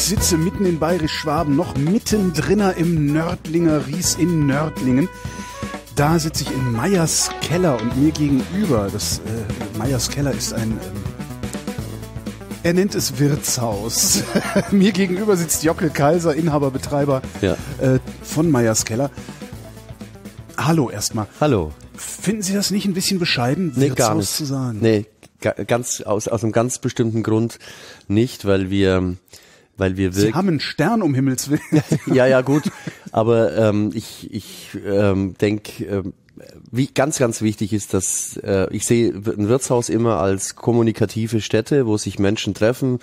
sitze mitten in Bayerisch-Schwaben, noch mittendrin im Nördlinger Ries in Nördlingen. Da sitze ich in Meyers Keller und mir gegenüber, Meyers Keller ist er nennt es Wirtshaus. Mir gegenüber sitzt Jockel Kaiser, Inhaber, Betreiber von Meyers Keller. Hallo erstmal. Hallo. Finden Sie das nicht ein bisschen bescheiden, Nee, Wirtshaus gar nicht. zu sagen? Nee, aus einem ganz bestimmten Grund nicht, weil wir Sie haben einen Stern, um Himmels Willen. Ja, gut. Aber ich denke, wie ganz wichtig ist, dass ich sehe ein Wirtshaus immer als kommunikative Stätte, wo sich Menschen treffen,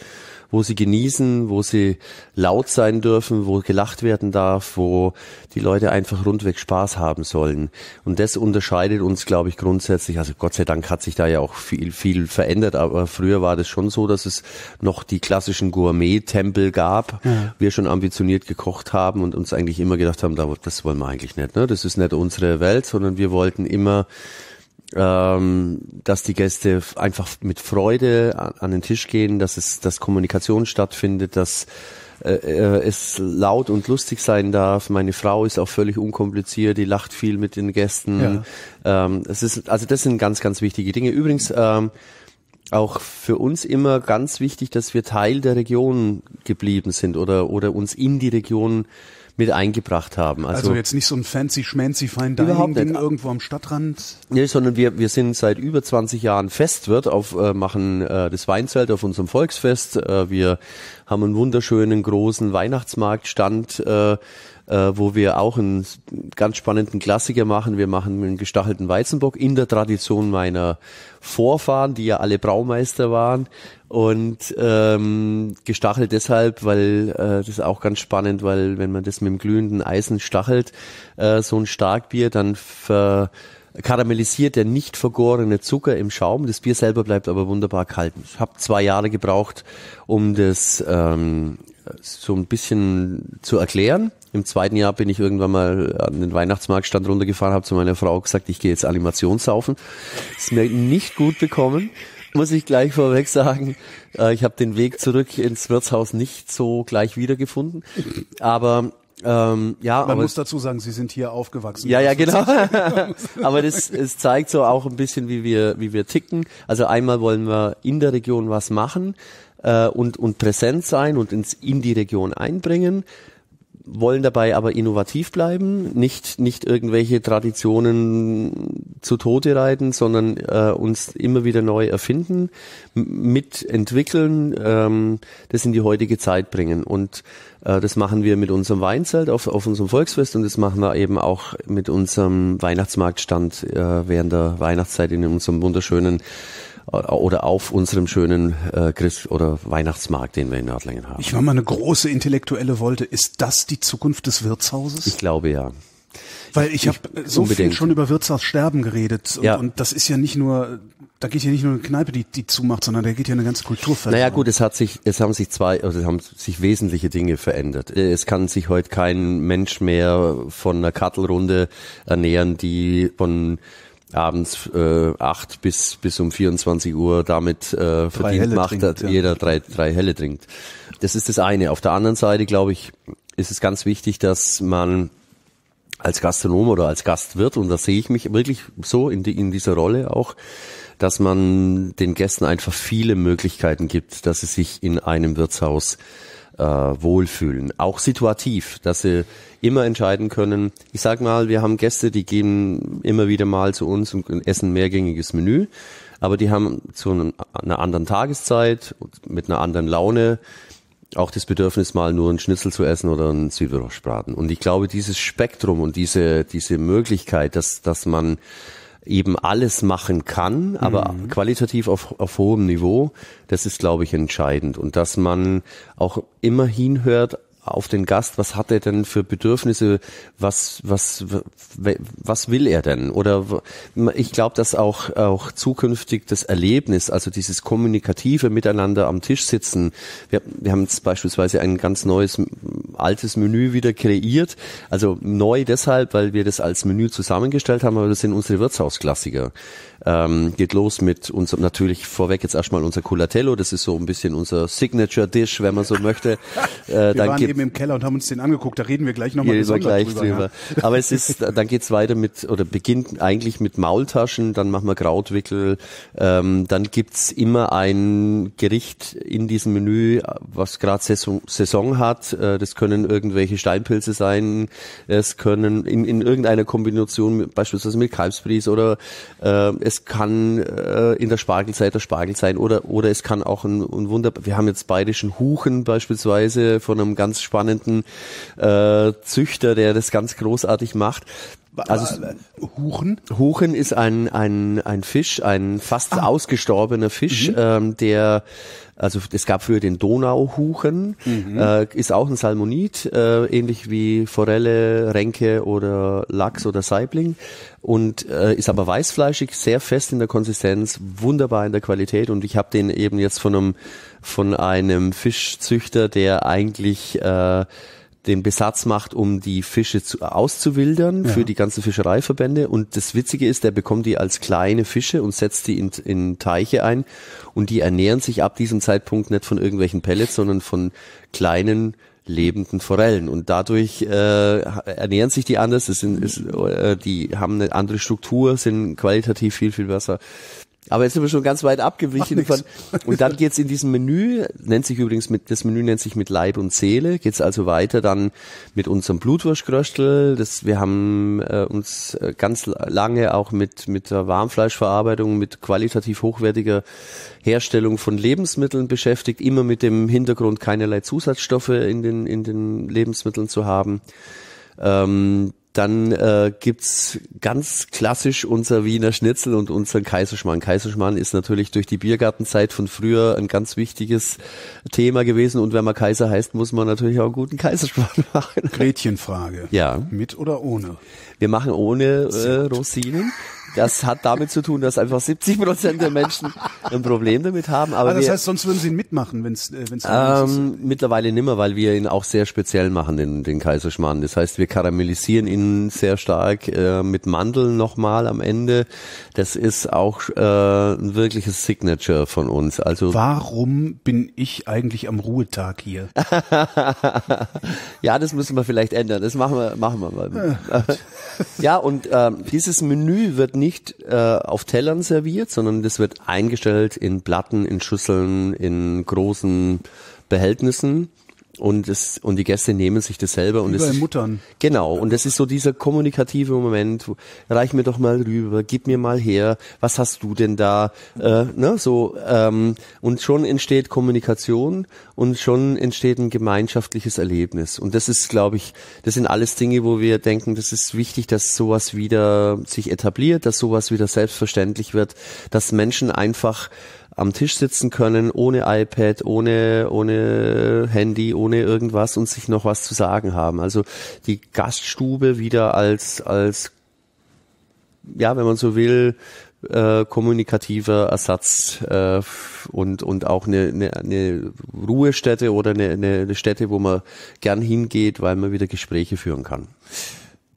wo sie genießen, wo sie laut sein dürfen, wo gelacht werden darf, wo die Leute einfach rundweg Spaß haben sollen. Und das unterscheidet uns, glaube ich, grundsätzlich. Also Gott sei Dank hat sich da ja auch viel verändert, aber früher war das schon so, dass es noch die klassischen Gourmet-Tempel gab. Ja. Wir schon ambitioniert gekocht haben und uns eigentlich immer gedacht haben, das wollen wir eigentlich nicht. Ne? Das ist nicht unsere Welt, sondern wir wollten immer, dass die Gäste einfach mit Freude an den Tisch gehen, dass Kommunikation stattfindet, dass es laut und lustig sein darf. Meine Frau ist auch völlig unkompliziert, die lacht viel mit den Gästen. Ja. Das sind ganz wichtige Dinge. Übrigens auch für uns immer ganz wichtig, dass wir Teil der Region geblieben sind oder uns in die Region mit eingebracht haben. Also jetzt nicht so ein fancy-schmancy Fine-Dining-Ding irgendwo am Stadtrand? Nee, sondern wir sind seit über 20 Jahren Festwirt, machen das Weinzelt auf unserem Volksfest. Wir haben einen wunderschönen großen Weihnachtsmarktstand, wo wir auch einen ganz spannenden Klassiker machen. Wir machen einen gestachelten Weizenbock in der Tradition meiner Vorfahren, die ja alle Braumeister waren. Und gestachelt deshalb, weil das ist auch ganz spannend, weil wenn man das mit dem glühenden Eisen stachelt, so ein Starkbier, dann karamellisiert der nicht vergorene Zucker im Schaum. Das Bier selber bleibt aber wunderbar kalt. Ich habe 2 Jahre gebraucht, um das so ein bisschen zu erklären. Im 2. Jahr bin ich irgendwann mal an den Weihnachtsmarktstand runtergefahren, habe zu meiner Frau gesagt, ich gehe jetzt Animation saufen. Ist mir nicht gut bekommen, muss ich gleich vorweg sagen. Ich habe den Weg zurück ins Wirtshaus nicht so gleich wiedergefunden. Aber man muss dazu sagen, Sie sind hier aufgewachsen. Ja, genau. Aber es zeigt so auch ein bisschen, wie wir ticken. Also einmal wollen wir in der Region was machen und präsent sein und in die Region einbringen, wollen dabei aber innovativ bleiben, nicht irgendwelche Traditionen zu Tode reiten, sondern uns immer wieder neu erfinden, mitentwickeln, das in die heutige Zeit bringen. Und das machen wir mit unserem Weinzelt auf unserem Volksfest und das machen wir eben auch mit unserem Weihnachtsmarktstand während der Weihnachtszeit in unserem wunderschönen oder auf unserem schönen Christ- oder Weihnachtsmarkt, den wir in Nördlingen haben. Ich war mal eine große intellektuelle Wolte. Ist das die Zukunft des Wirtshauses? Ich glaube, ja. Weil ich habe so viel schon über Wirtshaussterben geredet und das ist ja nicht nur, da geht ja nicht nur eine Kneipe, die zumacht, sondern da geht ja eine ganze Kultur verloren. Naja gut, es haben sich wesentliche Dinge verändert. Es kann sich heute kein Mensch mehr von einer Kattelrunde ernähren, die von abends 8 bis um 24 Uhr damit verdient macht, dass jeder drei Helle trinkt. Das ist das eine. Auf der anderen Seite, glaube ich, ist es ganz wichtig, dass man als Gastronom oder als Gastwirt, und da sehe ich mich wirklich so in dieser Rolle auch, dass man den Gästen einfach viele Möglichkeiten gibt, dass sie sich in einem Wirtshaus wohlfühlen. Auch situativ, dass sie immer entscheiden können. Ich sag mal, wir haben Gäste, die gehen immer wieder mal zu uns und essen ein mehrgängiges Menü, aber die haben zu einer anderen Tageszeit, mit einer anderen Laune auch das Bedürfnis, mal nur einen Schnitzel zu essen oder einen Zwiebelrostbraten. Und ich glaube, dieses Spektrum und diese Möglichkeit, dass man eben alles machen kann, aber qualitativ auf hohem Niveau, das ist, glaube ich, entscheidend. Und dass man auch immer hinhört auf den Gast, was hat er denn für Bedürfnisse, was will er denn? Oder ich glaube, dass auch zukünftig das Erlebnis, also dieses kommunikative Miteinander am Tisch sitzen, wir haben jetzt beispielsweise ein ganz neues, altes Menü wieder kreiert, also neu deshalb, weil wir das als Menü zusammengestellt haben, aber das sind unsere Wirtshausklassiker. Geht los mit unserem, natürlich vorweg jetzt erstmal unser Culatello, das ist so ein bisschen unser Signature-Dish, wenn man so möchte. Wir waren eben im Keller und haben uns den angeguckt, da reden wir gleich nochmal drüber. Ja. Aber dann geht's weiter beginnt eigentlich mit Maultaschen, dann machen wir Krautwickel, dann gibt's immer ein Gericht in diesem Menü, was gerade Saison hat, das können irgendwelche Steinpilze sein, es können in irgendeiner Kombination beispielsweise mit Kalbsbries oder es kann in der Spargelzeit der Spargel sein oder es kann auch ein wir haben jetzt bayerischen Huchen beispielsweise von einem ganz spannenden Züchter, der das ganz großartig macht. Also Huchen ist ein Fisch, ein fast ausgestorbener Fisch, es gab früher den Donauhuchen, ist auch ein Salmonid, ähnlich wie Forelle, Renke oder Lachs oder Saibling und ist aber weißfleischig, sehr fest in der Konsistenz, wunderbar in der Qualität und ich habe den eben jetzt von einem Fischzüchter, der eigentlich den Besatz macht, um die Fische auszuwildern für die ganzen Fischereiverbände. Und das Witzige ist, der bekommt die als kleine Fische und setzt die in Teiche ein. Und die ernähren sich ab diesem Zeitpunkt nicht von irgendwelchen Pellets, sondern von kleinen lebenden Forellen. Und dadurch ernähren sich die anders. Die haben eine andere Struktur, sind qualitativ viel, viel besser. Aber jetzt sind wir schon ganz weit abgewichen und dann geht's in diesem Menü, das Menü nennt sich mit Leib und Seele, geht's also weiter dann mit unserem Blutwurstgröstel, wir haben uns ganz lange auch mit der Warmfleischverarbeitung, mit qualitativ hochwertiger Herstellung von Lebensmitteln beschäftigt, immer mit dem Hintergrund, keinerlei Zusatzstoffe in den Lebensmitteln zu haben. Dann gibt's ganz klassisch unser Wiener Schnitzel und unseren Kaiserschmarrn. Kaiserschmarrn ist natürlich durch die Biergartenzeit von früher ein ganz wichtiges Thema gewesen. Und wenn man Kaiser heißt, muss man natürlich auch einen guten Kaiserschmarrn machen. Gretchenfrage. Ja. Mit oder ohne? Wir machen ohne Rosinen. Das hat damit zu tun, dass einfach 70% der Menschen ein Problem damit haben. Aber das heißt, sonst würden sie ihn mitmachen, wenn's mittlerweile nimmer, weil wir ihn auch sehr speziell machen, den Kaiserschmarrn. Das heißt, wir karamellisieren ihn sehr stark mit Mandeln nochmal am Ende. Das ist auch ein wirkliches Signature von uns. Also warum bin ich eigentlich am Ruhetag hier? Ja, das müssen wir vielleicht ändern. Das machen wir mal. Ja, und dieses Menü wird nicht auf Tellern serviert, sondern das wird eingestellt in Platten, in Schüsseln, in großen Behältnissen. Und die Gäste nehmen sich das selber. Und wie bei Muttern. Genau. Und das ist so dieser kommunikative Moment. Reich mir doch mal rüber, gib mir mal her. Was hast du denn da? Und schon entsteht Kommunikation und schon entsteht ein gemeinschaftliches Erlebnis. Und das ist, glaube ich, das sind alles Dinge, wo wir denken, das ist wichtig, dass sowas wieder sich etabliert, dass sowas wieder selbstverständlich wird, dass Menschen einfach am Tisch sitzen können, ohne iPad, ohne Handy, ohne irgendwas und sich noch was zu sagen haben. Also die Gaststube wieder als wenn man so will, kommunikativer Ersatz und auch eine Ruhestätte oder eine Stätte, wo man gern hingeht, weil man wieder Gespräche führen kann.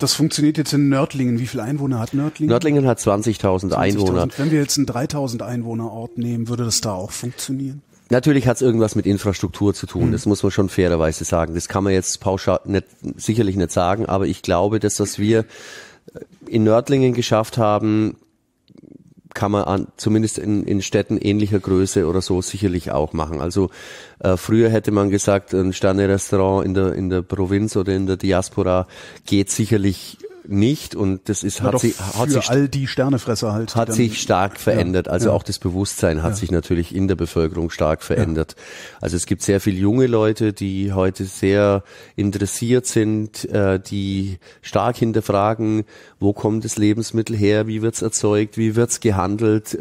Das funktioniert jetzt in Nördlingen. Wie viele Einwohner hat Nördlingen? Nördlingen hat 20.000 Einwohner. Wenn wir jetzt einen 3.000 Einwohner-Ort nehmen, würde das da auch funktionieren? Natürlich hat es irgendwas mit Infrastruktur zu tun. Das muss man schon fairerweise sagen. Das kann man jetzt pauschal sicherlich nicht sagen, aber ich glaube, das, was wir in Nördlingen geschafft haben, kann man zumindest in Städten ähnlicher Größe oder so sicherlich auch machen. Also früher hätte man gesagt, ein Sterne-Restaurant in der Provinz oder in der Diaspora geht sicherlich nicht und das ist hat sich all die Sternefresser halt hat sich stark verändert. Also auch das Bewusstsein hat sich natürlich in der Bevölkerung stark verändert. Also es gibt sehr viele junge Leute, die heute sehr interessiert sind, die stark hinterfragen, wo kommt das Lebensmittel her, wie wird's erzeugt, wie wird's gehandelt.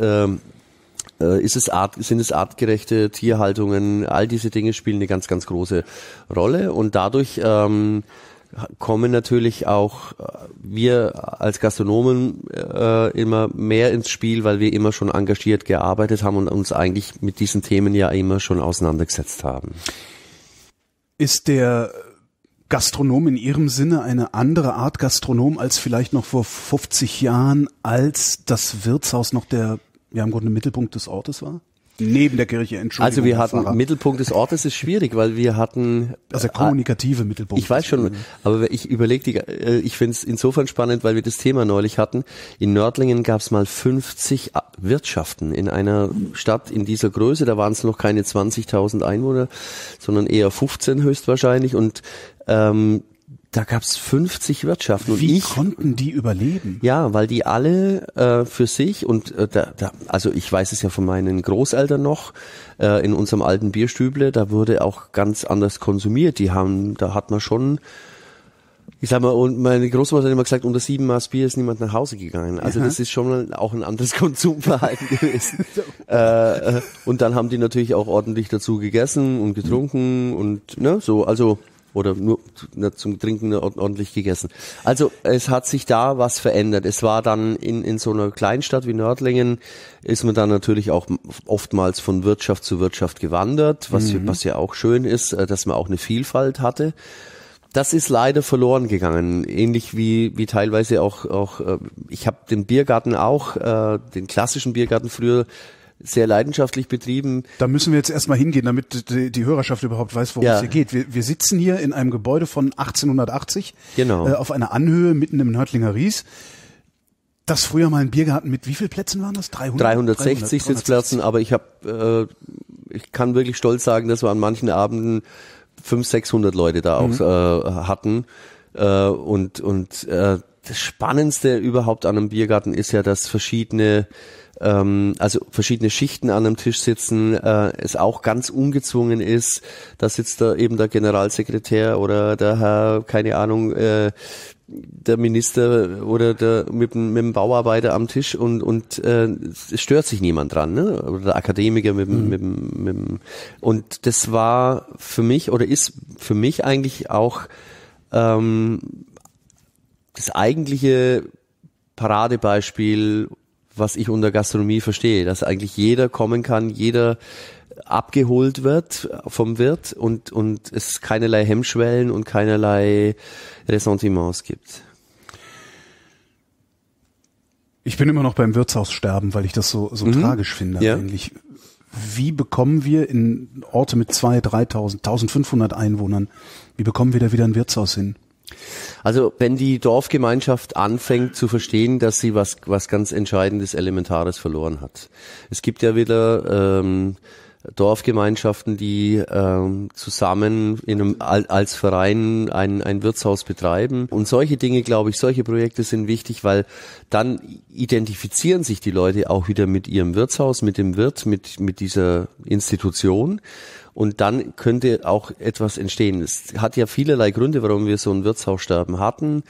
sind es artgerechte Tierhaltungen, all diese Dinge spielen eine ganz, ganz große Rolle und dadurch kommen natürlich auch wir als Gastronomen immer mehr ins Spiel, weil wir immer schon engagiert gearbeitet haben und uns eigentlich mit diesen Themen ja immer schon auseinandergesetzt haben. Ist der Gastronom in Ihrem Sinne eine andere Art Gastronom als vielleicht noch vor 50 Jahren, als das Wirtshaus noch im Grunde Mittelpunkt des Ortes war? Neben der Kirche, Entschuldigung. Also wir hatten, Mittelpunkt des Ortes ist schwierig, weil wir hatten... Also der kommunikative Mittelpunkt. Ich weiß schon, aber ich finde es insofern spannend, weil wir das Thema neulich hatten. In Nördlingen gab es mal 50 Wirtschaften in einer Stadt in dieser Größe. Da waren es noch keine 20.000 Einwohner, sondern eher 15 höchstwahrscheinlich und da gab es 50 Wirtschaften. Wie konnten die überleben? Ja, weil die alle für sich und also ich weiß es ja von meinen Großeltern noch, in unserem alten Bierstüble, da wurde auch ganz anders konsumiert. Da hat man schon, ich sag mal, und meine Großmutter hat immer gesagt, unter 7 Maß Bier ist niemand nach Hause gegangen. Also das ist schon auch ein anderes Konsumverhalten gewesen. Und dann haben die natürlich auch ordentlich dazu gegessen und getrunken und oder nur zum Trinken ordentlich gegessen. Also es hat sich da was verändert. Es war dann in so einer Kleinstadt wie Nördlingen, ist man dann natürlich auch oftmals von Wirtschaft zu Wirtschaft gewandert, was ja auch schön ist, dass man auch eine Vielfalt hatte. Das ist leider verloren gegangen, ähnlich wie teilweise auch ich habe den Biergarten auch, den klassischen Biergarten früher sehr leidenschaftlich betrieben. Da müssen wir jetzt erstmal hingehen, damit die Hörerschaft überhaupt weiß, worum es hier geht. Wir sitzen hier in einem Gebäude von 1880, genau, auf einer Anhöhe mitten im Nördlinger Ries. Das früher mal ein Biergarten mit wie viel Plätzen waren das? 360 Sitzplätzen, aber ich kann wirklich stolz sagen, dass wir an manchen Abenden 500-600 Leute da auch hatten. Und das Spannendste überhaupt an einem Biergarten ist ja, dass verschiedene Schichten an einem Tisch sitzen, es auch ganz ungezwungen ist, da sitzt da eben der Generalsekretär oder der Herr, keine Ahnung, der Minister oder mit dem Bauarbeiter am Tisch und es stört sich niemand dran, ne? Oder der Akademiker mit dem und das war für mich oder ist für mich eigentlich auch das eigentliche Paradebeispiel, was ich unter Gastronomie verstehe, dass eigentlich jeder kommen kann, jeder abgeholt wird vom Wirt und es keinerlei Hemmschwellen und keinerlei Ressentiments gibt. Ich bin immer noch beim Wirtshaussterben, weil ich das so tragisch finde eigentlich. Wie bekommen wir in Orte mit 2.000, 3.000, 1.500 Einwohnern, wie bekommen wir da wieder ein Wirtshaus hin? Also wenn die Dorfgemeinschaft anfängt zu verstehen, dass sie was ganz Entscheidendes, Elementares verloren hat. Es gibt ja wieder Dorfgemeinschaften, die zusammen als Verein ein Wirtshaus betreiben. Und solche Dinge, glaube ich, solche Projekte sind wichtig, weil dann identifizieren sich die Leute auch wieder mit ihrem Wirtshaus, mit dem Wirt, mit dieser Institution. Und dann könnte auch etwas entstehen. Es hat ja vielerlei Gründe, warum wir so ein Wirtshaussterben hatten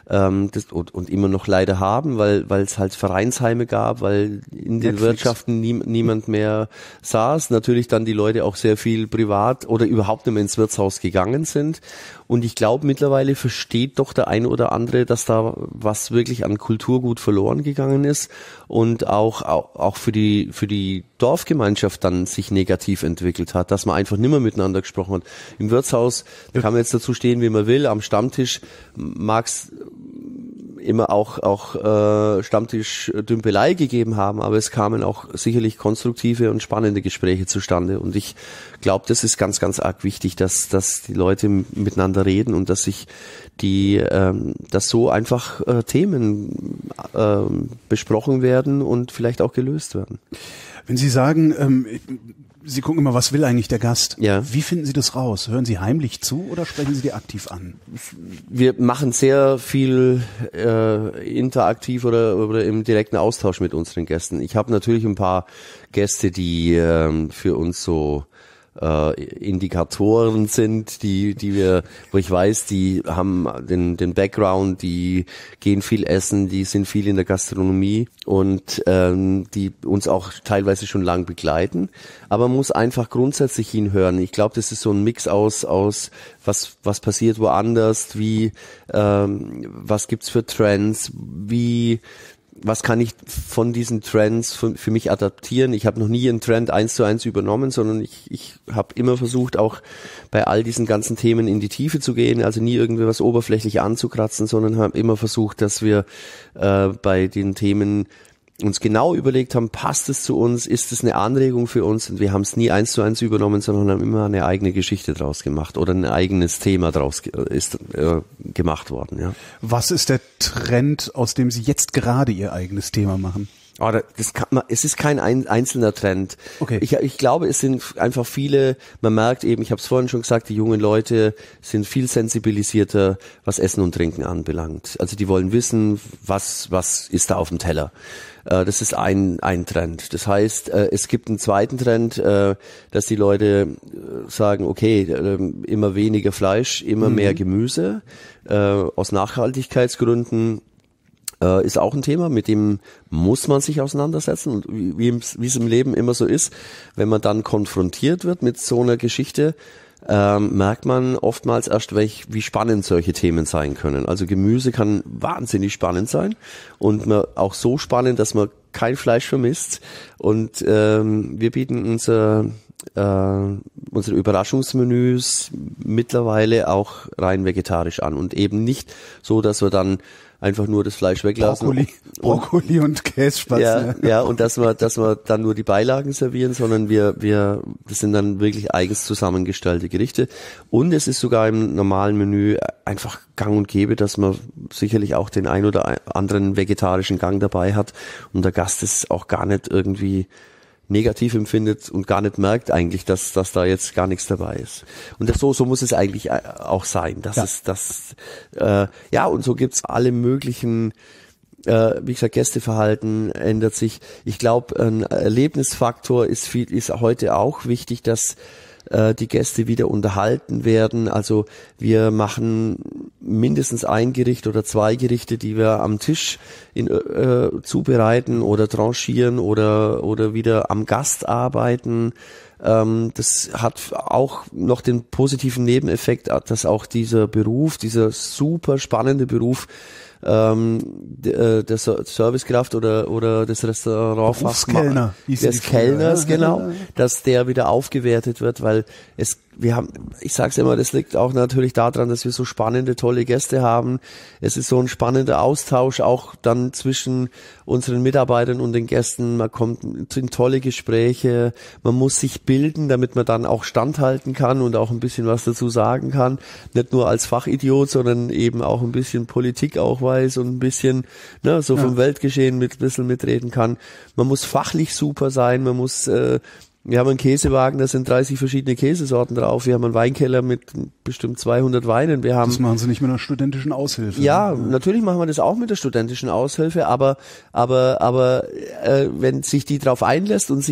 und immer noch leider haben, weil es halt Vereinsheime gab, weil in den Wirtschaften niemand mehr saß. Natürlich dann die Leute auch sehr viel privat oder überhaupt nicht mehr ins Wirtshaus gegangen sind. Und ich glaube, mittlerweile versteht doch der eine oder andere, dass da was wirklich an Kulturgut verloren gegangen ist und auch für die Dorfgemeinschaft dann sich negativ entwickelt hat, dass man einfach nimmer miteinander gesprochen hat. Im Wirtshaus, da kann man jetzt dazu stehen, wie man will, am Stammtisch mag's immer auch Stammtisch-Dümpelei gegeben haben, aber es kamen auch sicherlich konstruktive und spannende Gespräche zustande und ich glaube, das ist ganz, ganz arg wichtig, dass die Leute miteinander reden und dass sich dass so einfach Themen besprochen werden und vielleicht auch gelöst werden. Wenn Sie sagen, Sie gucken immer, was will eigentlich der Gast? Ja. Wie finden Sie das raus? Hören Sie heimlich zu oder sprechen Sie die aktiv an? Wir machen sehr viel interaktiv oder im direkten Austausch mit unseren Gästen. Ich habe natürlich ein paar Gäste, die für uns so Indikatoren sind, wo ich weiß, die haben den Background, die gehen viel essen, die sind viel in der Gastronomie und die uns auch teilweise schon lang begleiten. Aber man muss einfach grundsätzlich hinhören. Ich glaube, das ist so ein Mix aus was passiert woanders, was gibt's für Trends, was kann ich von diesen Trends für mich adaptieren? Ich habe noch nie einen Trend 1:1 übernommen, sondern ich habe immer versucht, auch bei all diesen ganzen Themen in die Tiefe zu gehen, also nie irgendwie was oberflächlich anzukratzen, sondern habe immer versucht, dass wir bei den Themen uns genau überlegt haben, passt es zu uns, ist es eine Anregung für uns? Und wir haben es nie 1:1 übernommen, sondern haben immer eine eigene Geschichte draus gemacht oder ein eigenes Thema draus ist gemacht worden. Ja. Was ist der Trend, aus dem Sie jetzt gerade Ihr eigenes Thema machen? Es ist kein einzelner Trend. Okay. Ich glaube, es sind einfach viele, man merkt eben, ich habe es vorhin schon gesagt, die jungen Leute sind viel sensibilisierter, was Essen und Trinken anbelangt. Also die wollen wissen, was ist da auf dem Teller. Das ist ein Trend. Das heißt, es gibt einen zweiten Trend, dass die Leute sagen, okay, immer weniger Fleisch, immer mehr Gemüse, aus Nachhaltigkeitsgründen. Ist auch ein Thema, mit dem muss man sich auseinandersetzen und wie es im Leben immer so ist, wenn man dann konfrontiert wird mit so einer Geschichte, merkt man oftmals erst, wie spannend solche Themen sein können. Also Gemüse kann wahnsinnig spannend sein und auch so spannend, dass man kein Fleisch vermisst und wir bieten unsere Überraschungsmenüs mittlerweile auch rein vegetarisch an und eben nicht so, dass wir dann einfach nur das Fleisch weglassen. Brokkoli und Kässpatzen. Ja, und dass wir dann nur die Beilagen servieren, sondern das sind dann wirklich eigens zusammengestellte Gerichte. Und es ist sogar im normalen Menü einfach gang und gäbe, dass man sicherlich auch den ein oder anderen vegetarischen Gang dabei hat und der Gast ist auch gar nicht irgendwie negativ empfindet und gar nicht merkt eigentlich, dass da jetzt gar nichts dabei ist. Und so muss es eigentlich auch sein. Und so gibt's alle möglichen, wie gesagt, Gästeverhalten ändert sich. Ich glaube, ein Erlebnisfaktor ist heute auch wichtig, dass die Gäste wieder unterhalten werden. Also wir machen mindestens ein Gericht oder 2 Gerichte, die wir am Tisch zubereiten oder tranchieren oder wieder am Gast arbeiten. Das hat auch noch den positiven Nebeneffekt, dass auch dieser super spannende Beruf der Servicekraft oder des Restaurantfachmanns, des Kellners, genau, dass der wieder aufgewertet wird, weil ich sag's immer, das liegt auch natürlich daran, dass wir so spannende, tolle Gäste haben. Es ist so ein spannender Austausch auch dann zwischen unseren Mitarbeitern und den Gästen. Man kommt in tolle Gespräche. Man muss sich bilden, damit man dann auch standhalten kann und auch ein bisschen was dazu sagen kann. Nicht nur als Fachidiot, sondern eben auch ein bisschen Politik auch weiß und ein bisschen, vom Weltgeschehen ein bisschen mitreden kann. Man muss fachlich super sein. Wir haben einen Käsewagen, da sind 30 verschiedene Käsesorten drauf. Wir haben einen Weinkeller mit bestimmt 200 Weinen. Das machen Sie nicht mit einer studentischen Aushilfe. Ja, natürlich machen wir das auch mit der studentischen Aushilfe, aber wenn sich die drauf einlässt und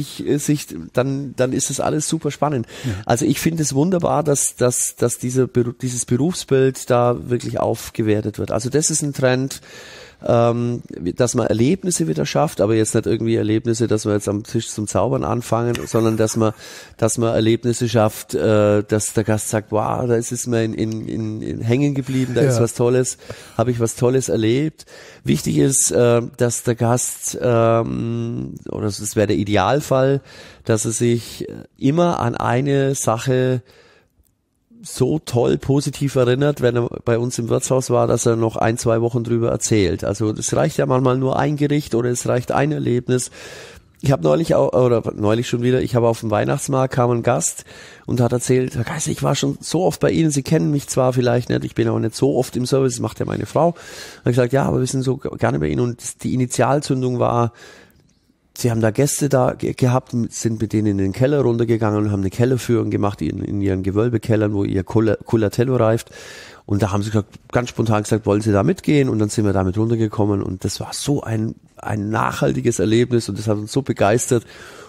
dann ist das alles super spannend. Ja. Also ich finde es wunderbar, dass dieses Berufsbild da wirklich aufgewertet wird. Also das ist ein Trend, dass man Erlebnisse wieder schafft, aber jetzt nicht irgendwie Erlebnisse, dass wir jetzt am Tisch zum Zaubern anfangen, sondern dass man Erlebnisse schafft, dass der Gast sagt, wow, da ist es mir in hängen geblieben, da ist was Tolles, habe ich was Tolles erlebt. Wichtig ist, dass der Gast, oder das wäre der Idealfall, dass er sich immer an eine Sache so toll positiv erinnert, wenn er bei uns im Wirtshaus war, dass er noch 1-2 Wochen drüber erzählt. Also es reicht ja manchmal nur ein Gericht oder es reicht ein Erlebnis. Ich habe neulich schon wieder, ich habe auf dem Weihnachtsmarkt, kam ein Gast und hat erzählt, Herr Kaiser, ich war schon so oft bei Ihnen, Sie kennen mich zwar vielleicht nicht, ich bin auch nicht so oft im Service, das macht ja meine Frau. Und ich gesagt, ja, aber wir sind so gerne bei Ihnen und die Initialzündung war, Sie haben da Gäste da gehabt, sind mit denen in den Keller runtergegangen und haben eine Kellerführung gemacht in ihren Gewölbekellern, wo ihr Culatello reift. Und da haben sie ganz spontan gesagt, wollen Sie da mitgehen? Und dann sind wir damit runtergekommen und das war so ein nachhaltiges Erlebnis und das hat uns so begeistert.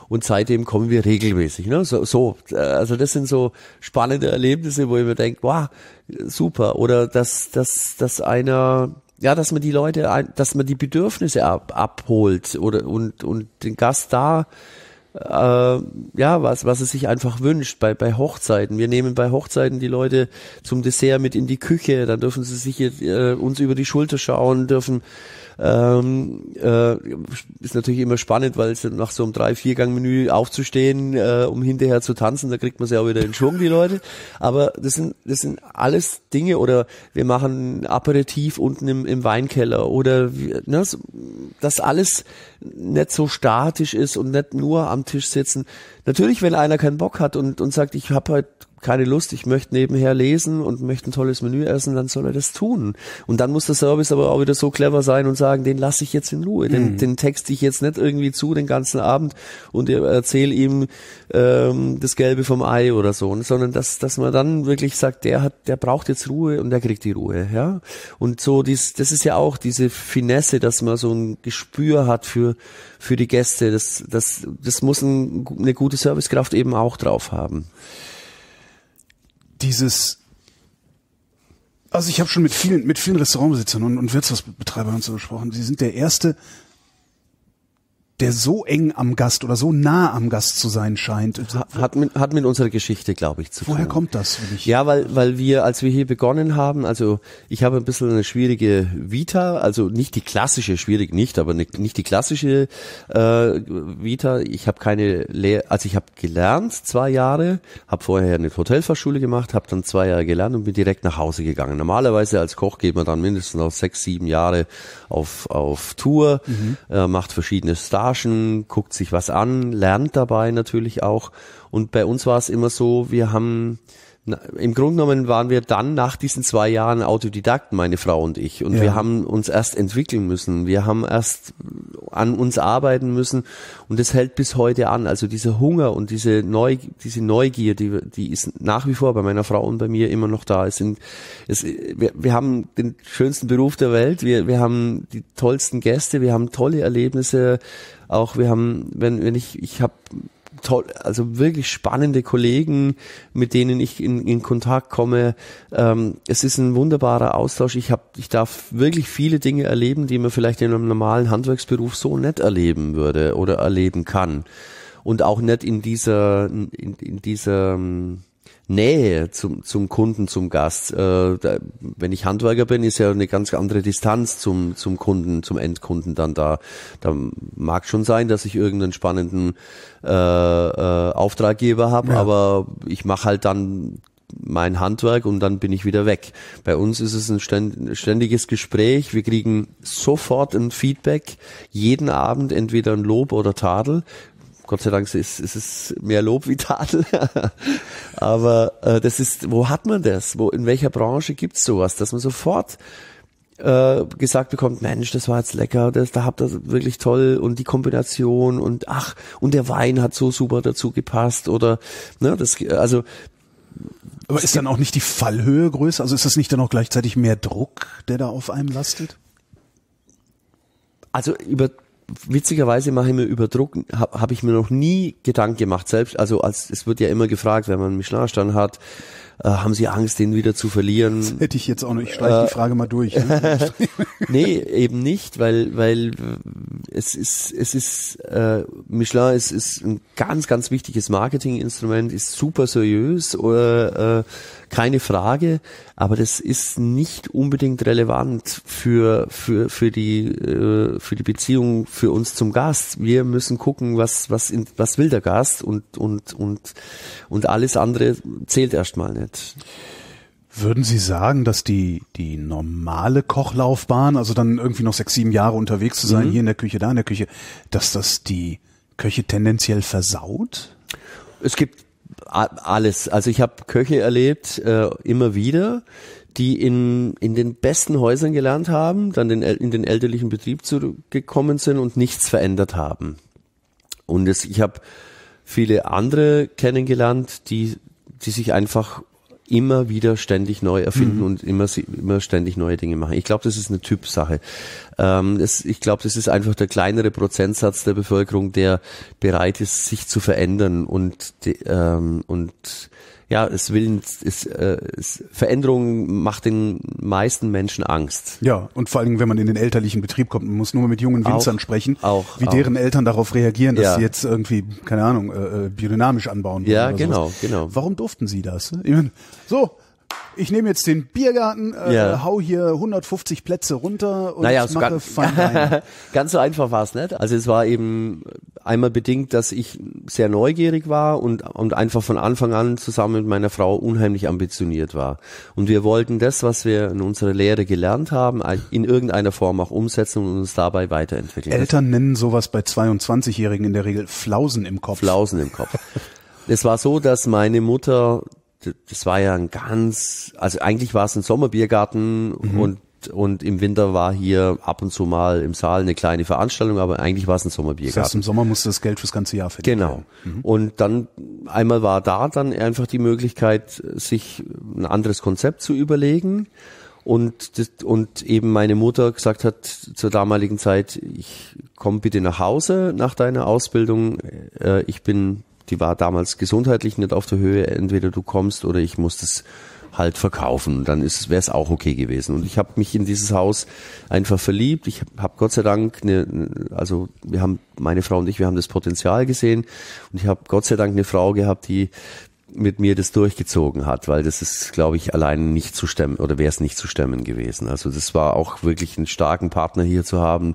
Und seitdem kommen wir regelmäßig. Ne? Also das sind so spannende Erlebnisse, wo ich mir denke, wow, super. Oder dass man die Leute, dass man die Bedürfnisse abholt und den Gast da, was er sich einfach wünscht bei Hochzeiten. Wir nehmen bei Hochzeiten die Leute zum Dessert mit in die Küche, dann dürfen sie sich uns über die Schulter schauen, dürfen ist natürlich immer spannend, weil es nach so einem 3-4-Gang-Menü aufzustehen, um hinterher zu tanzen, da kriegt man sie auch wieder in Schwung, die Leute. Aber das sind alles Dinge, oder wir machen Aperitif unten im Weinkeller oder dass alles nicht so statisch ist und nicht nur am Tisch sitzen. Natürlich, wenn einer keinen Bock hat und sagt, ich habe heute keine Lust, ich möchte nebenher lesen und möchte ein tolles Menü essen, dann soll er das tun. Und dann muss der Service aber auch wieder so clever sein und sagen, den lasse ich jetzt in Ruhe, den texte ich jetzt nicht irgendwie zu den ganzen Abend und erzähle ihm das Gelbe vom Ei oder so, sondern dass man dann wirklich sagt, der braucht jetzt Ruhe und der kriegt die Ruhe, ja. Und so das ist ja auch diese Finesse, dass man so ein Gespür hat für die Gäste, das muss eine gute Servicekraft eben auch drauf haben. Also ich habe schon mit vielen Restaurantbesitzern und Wirtshausbetreibern und so gesprochen. Sie sind der Erste, der so eng am Gast oder so nah am Gast zu sein scheint. Hat mit unserer Geschichte, glaube ich, zu tun. Woher kommt das? Ja, weil wir, als wir hier begonnen haben, also ich habe ein bisschen eine schwierige Vita, also nicht die klassische, schwierig nicht, aber nicht die klassische Vita. Ich habe ich habe gelernt 2 Jahre, habe vorher eine Hotelfachschule gemacht, habe dann 2 Jahre gelernt und bin direkt nach Hause gegangen. Normalerweise als Koch geht man dann mindestens noch 6-7 Jahre auf Tour, macht verschiedene Stagen, guckt sich was an, lernt dabei natürlich auch. Und bei uns war es immer so, im Grunde genommen waren wir dann nach diesen 2 Jahren Autodidakten, meine Frau und ich. Und wir haben uns erst entwickeln müssen. Wir haben erst an uns arbeiten müssen. Und das hält bis heute an. Also dieser Hunger und diese Neugier, die ist nach wie vor bei meiner Frau und bei mir immer noch da. Wir haben den schönsten Beruf der Welt. Wir haben die tollsten Gäste. Wir haben tolle Erlebnisse. Auch ich habe also wirklich spannende Kollegen, mit denen ich in Kontakt komme. Es ist ein wunderbarer Austausch. Ich darf wirklich viele Dinge erleben, die man vielleicht in einem normalen Handwerksberuf so nicht erleben würde oder erleben kann. Und auch nicht in dieser Nähe zum Kunden, zum Gast. Wenn ich Handwerker bin, ist ja eine ganz andere Distanz zum Kunden, zum Endkunden dann da. Da mag schon sein, dass ich irgendeinen spannenden Auftraggeber habe, aber ich mache halt dann mein Handwerk und dann bin ich wieder weg. Bei uns ist es ein ständiges Gespräch. Wir kriegen sofort ein Feedback, jeden Abend entweder ein Lob oder Tadel. Gott sei Dank ist es mehr Lob wie Tadel. Aber wo hat man das? In welcher Branche gibt's sowas, dass man sofort gesagt bekommt, Mensch, das war jetzt lecker, da habt ihr wirklich toll und die Kombination und der Wein hat so super dazu gepasst oder aber ist dann auch nicht die Fallhöhe größer? Also ist das nicht dann auch gleichzeitig mehr Druck, der da auf einem lastet? Also witzigerweise mache ich mir über Druck, habe ich mir noch nie Gedanken gemacht. Selbst, es wird ja immer gefragt, wenn man einen Michelin-Stern hat, haben Sie Angst, den wieder zu verlieren? Das hätte ich jetzt auch noch, ich streiche die Frage mal durch. Ne? Nee, eben nicht, weil Michelin ist ein ganz, ganz wichtiges Marketinginstrument, ist super seriös, keine Frage, aber das ist nicht unbedingt relevant für die Beziehung für uns zum Gast. Wir müssen gucken, was will der Gast und alles andere zählt erstmal nicht. Würden Sie sagen, dass die normale Kochlaufbahn, also dann irgendwie noch 6-7 Jahre unterwegs zu sein, hier in der Küche, da in der Küche, dass das die Köche tendenziell versaut? Es gibt alles. Also ich habe Köche erlebt, immer wieder, die in den besten Häusern gelernt haben, dann in den elterlichen Betrieb zurückgekommen sind und nichts verändert haben. Und ich habe viele andere kennengelernt, die sich einfach immer wieder ständig neu erfinden und immer ständig neue Dinge machen. Ich glaube, das ist eine Typsache. Ich glaube, das ist einfach der kleinere Prozentsatz der Bevölkerung, der bereit ist, sich zu verändern und Veränderung macht den meisten Menschen Angst. Ja, und vor allem, wenn man in den elterlichen Betrieb kommt, man muss nur mit jungen Winzern sprechen, wie deren Eltern darauf reagieren, dass sie jetzt irgendwie, keine Ahnung, biodynamisch anbauen wollen. Ja, oder genau. Warum durften sie das? Ich meine, ich nehme jetzt den Biergarten, hau hier 150 Plätze runter und mache Feinwein. Ganz so einfach war es nicht. Also es war eben einmal bedingt, dass ich sehr neugierig war und einfach von Anfang an zusammen mit meiner Frau unheimlich ambitioniert war. Und wir wollten das, was wir in unserer Lehre gelernt haben, in irgendeiner Form auch umsetzen und uns dabei weiterentwickeln. Eltern nennen sowas bei 22-Jährigen in der Regel Flausen im Kopf. Flausen im Kopf. Es war so, dass meine Mutter, das war ja also eigentlich war es ein Sommerbiergarten und im Winter war hier ab und zu mal im Saal eine kleine Veranstaltung, aber eigentlich war es ein Sommerbiergarten. Das heißt, im Sommer musste das Geld fürs ganze Jahr verdienen. Genau. Und dann einmal war da dann einfach die Möglichkeit, sich ein anderes Konzept zu überlegen. Und eben meine Mutter gesagt hat zur damaligen Zeit, ich komm bitte nach Hause nach deiner Ausbildung, die war damals gesundheitlich nicht auf der Höhe, entweder du kommst oder ich muss das halt verkaufen, dann wäre es auch okay gewesen. Und ich habe mich in dieses Haus einfach verliebt. Ich habe Gott sei Dank meine Frau und ich, wir haben das Potenzial gesehen und ich habe Gott sei Dank eine Frau gehabt, die mit mir das durchgezogen hat, weil das ist, glaube ich, allein nicht zu stemmen oder wäre es nicht zu stemmen gewesen. Also das war auch wirklich einen starken Partner hier zu haben,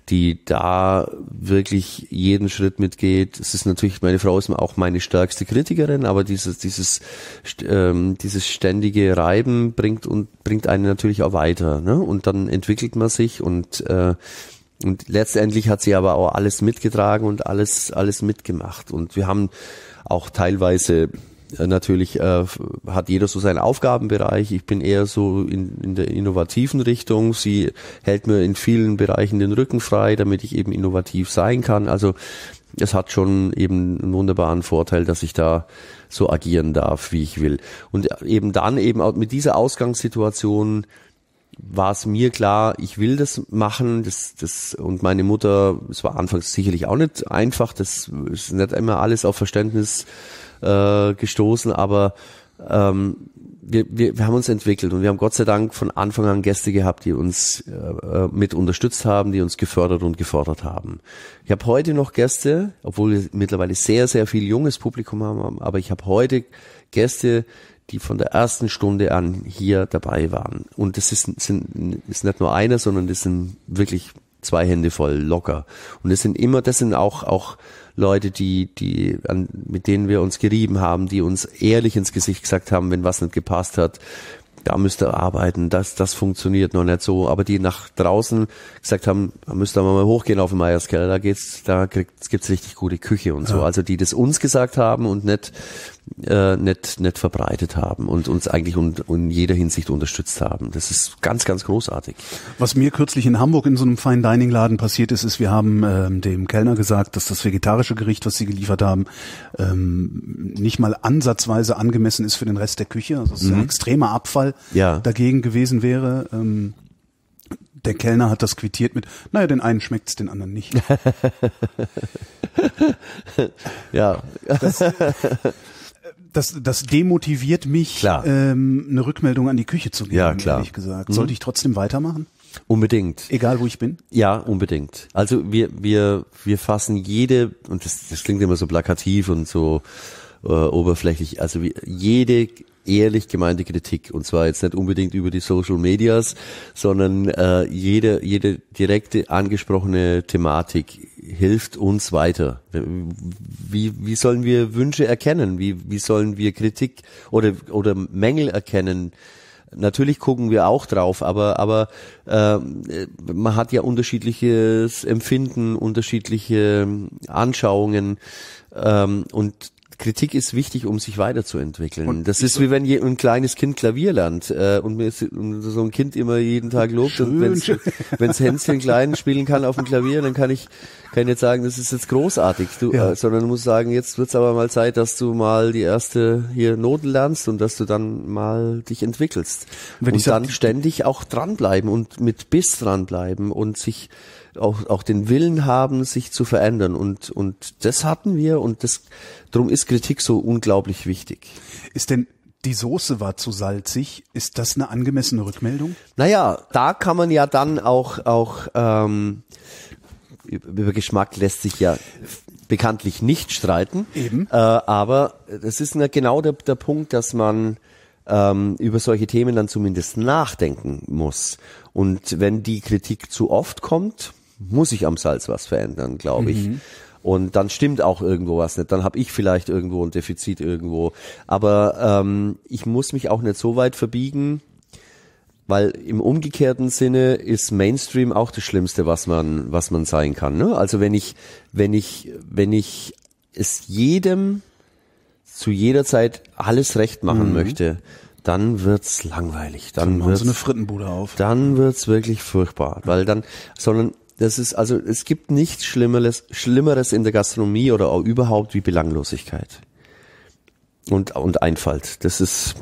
die da wirklich jeden Schritt mitgeht. Es ist natürlich, meine Frau ist auch meine stärkste Kritikerin, aber dieses ständige Reiben bringt einen natürlich auch weiter, ne? Und dann entwickelt man sich und letztendlich hat sie aber auch alles mitgetragen und alles mitgemacht. Und wir haben auch teilweise natürlich hat jeder so seinen Aufgabenbereich. Ich bin eher so in der innovativen Richtung. Sie hält mir in vielen Bereichen den Rücken frei, damit ich eben innovativ sein kann. Also es hat schon eben einen wunderbaren Vorteil, dass ich da so agieren darf, wie ich will. Und eben dann eben auch mit dieser Ausgangssituation war es mir klar, ich will das machen, und meine Mutter, es war anfangs sicherlich auch nicht einfach, das ist nicht immer alles auf Verständnis gestoßen, aber wir haben uns entwickelt und wir haben Gott sei Dank von Anfang an Gäste gehabt, die uns mit unterstützt haben, die uns gefördert und gefordert haben. Ich habe heute noch Gäste, obwohl wir mittlerweile sehr, sehr viel junges Publikum haben, aber ich habe heute Gäste, die von der ersten Stunde an hier dabei waren. Und das ist nicht nur einer, sondern das sind wirklich 2 Hände voll locker. Und das sind auch Leute, mit denen wir uns gerieben haben, die uns ehrlich ins Gesicht gesagt haben, wenn was nicht gepasst hat, da müsst ihr arbeiten, das funktioniert noch nicht so, aber die nach draußen gesagt haben, da müsst ihr mal hochgehen auf den Meierskeller, da gibt's richtig gute Küche und so, also die das uns gesagt haben und nicht verbreitet haben und uns eigentlich in jeder Hinsicht unterstützt haben. Das ist ganz, ganz großartig. Was mir kürzlich in Hamburg in so einem Fine Dining Laden passiert ist, wir haben dem Kellner gesagt, dass das vegetarische Gericht, was sie geliefert haben, nicht mal ansatzweise angemessen ist für den Rest der Küche. Also es ist ein extremer Abfall dagegen gewesen wäre. Der Kellner hat das quittiert mit, naja, den einen schmeckt's, den anderen nicht. Ja. Das demotiviert mich, eine Rückmeldung an die Küche zu geben, ehrlich gesagt. Sollte ich trotzdem weitermachen? Unbedingt. Egal, wo ich bin? Ja, unbedingt. Also wir fassen jede, und das klingt immer so plakativ und so oberflächlich, also jede ehrlich gemeinte Kritik, und zwar jetzt nicht unbedingt über die Social Medias, sondern jede direkte angesprochene Thematik hilft uns weiter. Wie sollen wir Wünsche erkennen? Wie sollen wir Kritik oder Mängel erkennen? Natürlich gucken wir auch drauf, aber man hat ja unterschiedliches Empfinden, unterschiedliche Anschauungen und Kritik ist wichtig, um sich weiterzuentwickeln. Und das ist wie wenn ein kleines Kind Klavier lernt und so ein Kind immer jeden Tag lobt. Und wenn es Hänschen klein spielen kann auf dem Klavier, dann kann ich kann nicht sagen, das ist jetzt großartig, sondern du musst sagen, jetzt wird's aber mal Zeit, dass du mal die erste hier Noten lernst und dass du dann mal dich entwickelst. Und dann ständig auch dranbleiben und mit Biss dranbleiben und sich auch den Willen haben, sich zu verändern. Und das hatten wir und darum ist Kritik so unglaublich wichtig. Ist denn die Soße war zu salzig. Ist das eine angemessene Rückmeldung? Naja, da kann man ja dann auch über Geschmack lässt sich ja bekanntlich nicht streiten. Eben. Aber das ist genau der Punkt, dass man über solche Themen dann zumindest nachdenken muss. Und wenn die Kritik zu oft kommt, muss ich am Salz was verändern, glaube ich. Und dann stimmt auch irgendwo was nicht. Dann habe ich vielleicht irgendwo ein Defizit irgendwo. Aber ich muss mich auch nicht so weit verbiegen, weil im umgekehrten Sinne ist Mainstream auch das Schlimmste, was man sein kann. Ne? Also wenn ich es jedem zu jeder Zeit alles recht machen möchte, dann wird's langweilig. Dann wird's so eine Frittenbude auf. Dann wird's wirklich furchtbar, weil es gibt nichts Schlimmeres in der Gastronomie oder auch überhaupt wie Belanglosigkeit und Einfalt. Das ist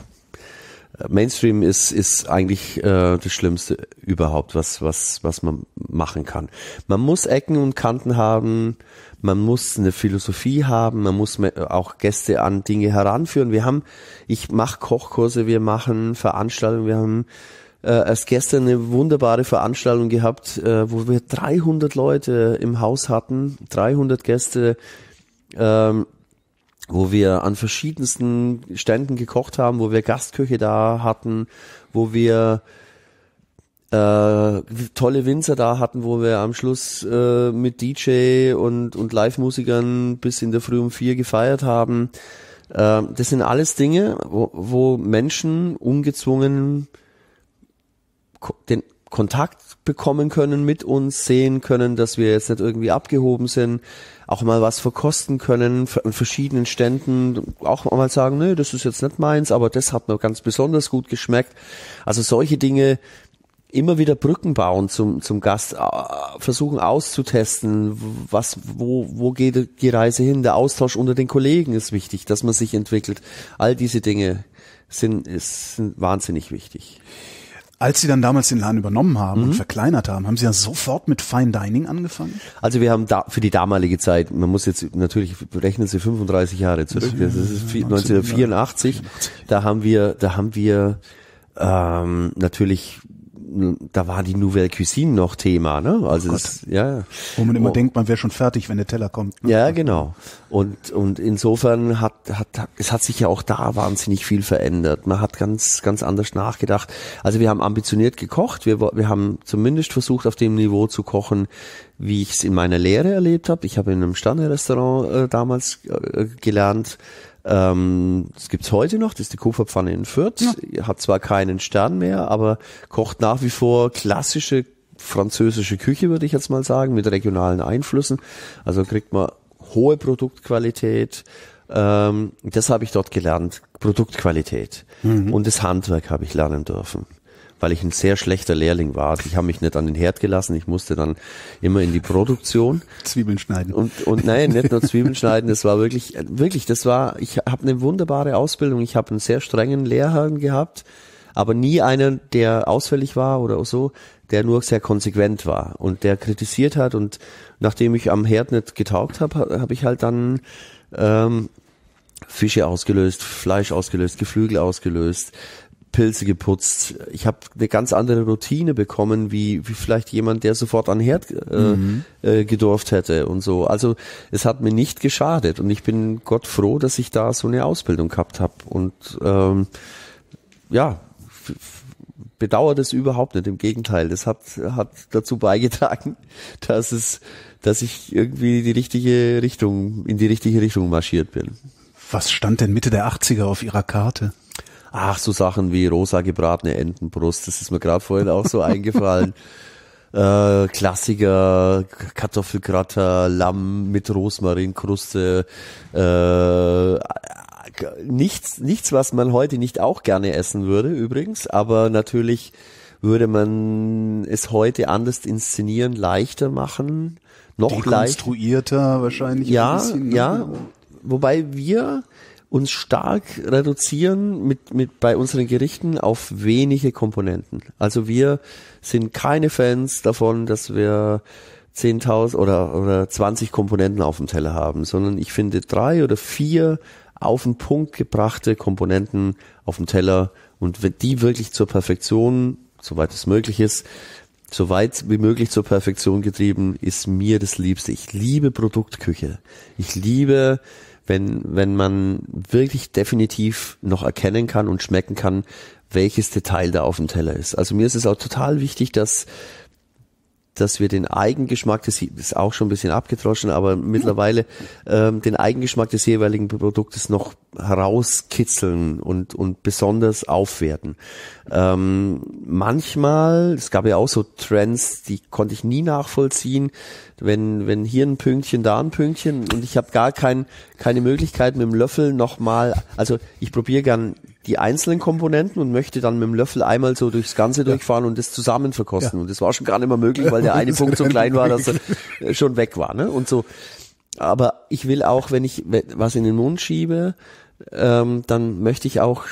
Mainstream ist eigentlich das Schlimmste überhaupt, was man machen kann. Man muss Ecken und Kanten haben, man muss eine Philosophie haben, man muss auch Gäste an Dinge heranführen. Ich mache Kochkurse, wir machen Veranstaltungen, wir haben erst gestern eine wunderbare Veranstaltung gehabt, wo wir 300 Leute im Haus hatten, 300 Gäste, wo wir an verschiedensten Ständen gekocht haben, wo wir Gastköche da hatten, wo wir tolle Winzer da hatten, wo wir am Schluss mit DJ und Live-Musikern bis in der Früh um 4 gefeiert haben. Das sind alles Dinge, wo Menschen ungezwungen den Kontakt bekommen können mit uns, sehen können, dass wir jetzt nicht irgendwie abgehoben sind, auch mal was verkosten können an verschiedenen Ständen, auch mal sagen, nee, das ist jetzt nicht meins, aber das hat mir ganz besonders gut geschmeckt. Also solche Dinge, immer wieder Brücken bauen zum Gast, versuchen auszutesten, wo geht die Reise hin, der Austausch unter den Kollegen ist wichtig, dass man sich entwickelt. All diese Dinge sind wahnsinnig wichtig. Als Sie dann damals den Laden übernommen haben und verkleinert haben, haben Sie ja sofort mit Fine Dining angefangen? Also wir haben für die damalige Zeit, man muss jetzt natürlich, rechnen Sie 35 Jahre zurück, das ist 1984, da haben wir natürlich, da war die Nouvelle Cuisine noch Thema, ne? Also wo man immer denkt, man wäre schon fertig, wenn der Teller kommt. Ne? Ja, genau. Und insofern es hat sich ja auch da wahnsinnig viel verändert. Man hat ganz anders nachgedacht. Also wir haben ambitioniert gekocht. Wir haben zumindest versucht, auf dem Niveau zu kochen, wie ich es in meiner Lehre erlebt habe. Ich habe in einem Sterne-Restaurant damals gelernt. Das gibt's heute noch, das ist die Kupferpfanne in Fürth, hat zwar keinen Stern mehr, aber kocht nach wie vor klassische französische Küche, würde ich jetzt mal sagen, mit regionalen Einflüssen. Also kriegt man hohe Produktqualität, das habe ich dort gelernt, Produktqualität. Und das Handwerk habe ich lernen dürfen, weil ich ein sehr schlechter Lehrling war. Ich habe mich nicht an den Herd gelassen, ich musste dann immer in die Produktion. Zwiebeln schneiden. Und nein, nicht nur Zwiebeln schneiden, das war wirklich, ich habe eine wunderbare Ausbildung, ich habe einen sehr strengen Lehrherrn gehabt, aber nie einen, der ausfällig war oder so, der nur sehr konsequent war und der kritisiert hat. Und nachdem ich am Herd nicht getaugt habe ich halt dann Fische ausgelöst, Fleisch ausgelöst, Geflügel ausgelöst, Pilze geputzt. Ich habe eine ganz andere Routine bekommen, wie vielleicht jemand, der sofort an den Herd gedurft hätte und so. Also es hat mir nicht geschadet und ich bin Gott froh, dass ich da so eine Ausbildung gehabt habe und bedauere das überhaupt nicht. Im Gegenteil, das hat dazu beigetragen, dass ich irgendwie in die richtige Richtung marschiert bin. Was stand denn Mitte der 80er auf Ihrer Karte? Ach, so Sachen wie rosa gebratene Entenbrust, das ist mir gerade vorhin auch so eingefallen. Klassiker, Kartoffelgratter, Lamm mit Rosmarinkruste, nichts, was man heute nicht auch gerne essen würde übrigens, aber natürlich würde man es heute anders inszenieren, leichter machen, noch dekonstruierter wahrscheinlich. Ja, ein bisschen, ne? ja. Wobei wir uns stark reduzieren bei unseren Gerichten auf wenige Komponenten. Also wir sind keine Fans davon, dass wir 10.000 oder 20 Komponenten auf dem Teller haben, sondern ich finde 3 oder 4 auf den Punkt gebrachte Komponenten auf dem Teller und wenn die wirklich zur Perfektion, soweit es möglich ist, so weit wie möglich zur Perfektion getrieben, ist mir das Liebste. Ich liebe Produktküche. Ich liebe, wenn man wirklich definitiv noch erkennen kann und schmecken kann, welches Detail da auf dem Teller ist. Also mir ist es auch total wichtig, dass wir den Eigengeschmack, das ist auch schon ein bisschen abgedroschen, aber mittlerweile den Eigengeschmack des jeweiligen Produktes noch herauskitzeln und besonders aufwerten. Manchmal, es gab ja auch so Trends, die konnte ich nie nachvollziehen, wenn hier ein Pünktchen, da ein Pünktchen und ich habe gar keine Möglichkeit mit dem Löffel nochmal, also ich probiere gern die einzelnen Komponenten und möchte dann mit dem Löffel einmal so durchs Ganze durchfahren und das zusammen verkosten. Ja. Und das war schon gar nicht mehr möglich, weil der eine Punkt so klein war, dass er schon weg war. Ne? Und so. Aber ich will auch, wenn ich was in den Mund schiebe, dann möchte ich auch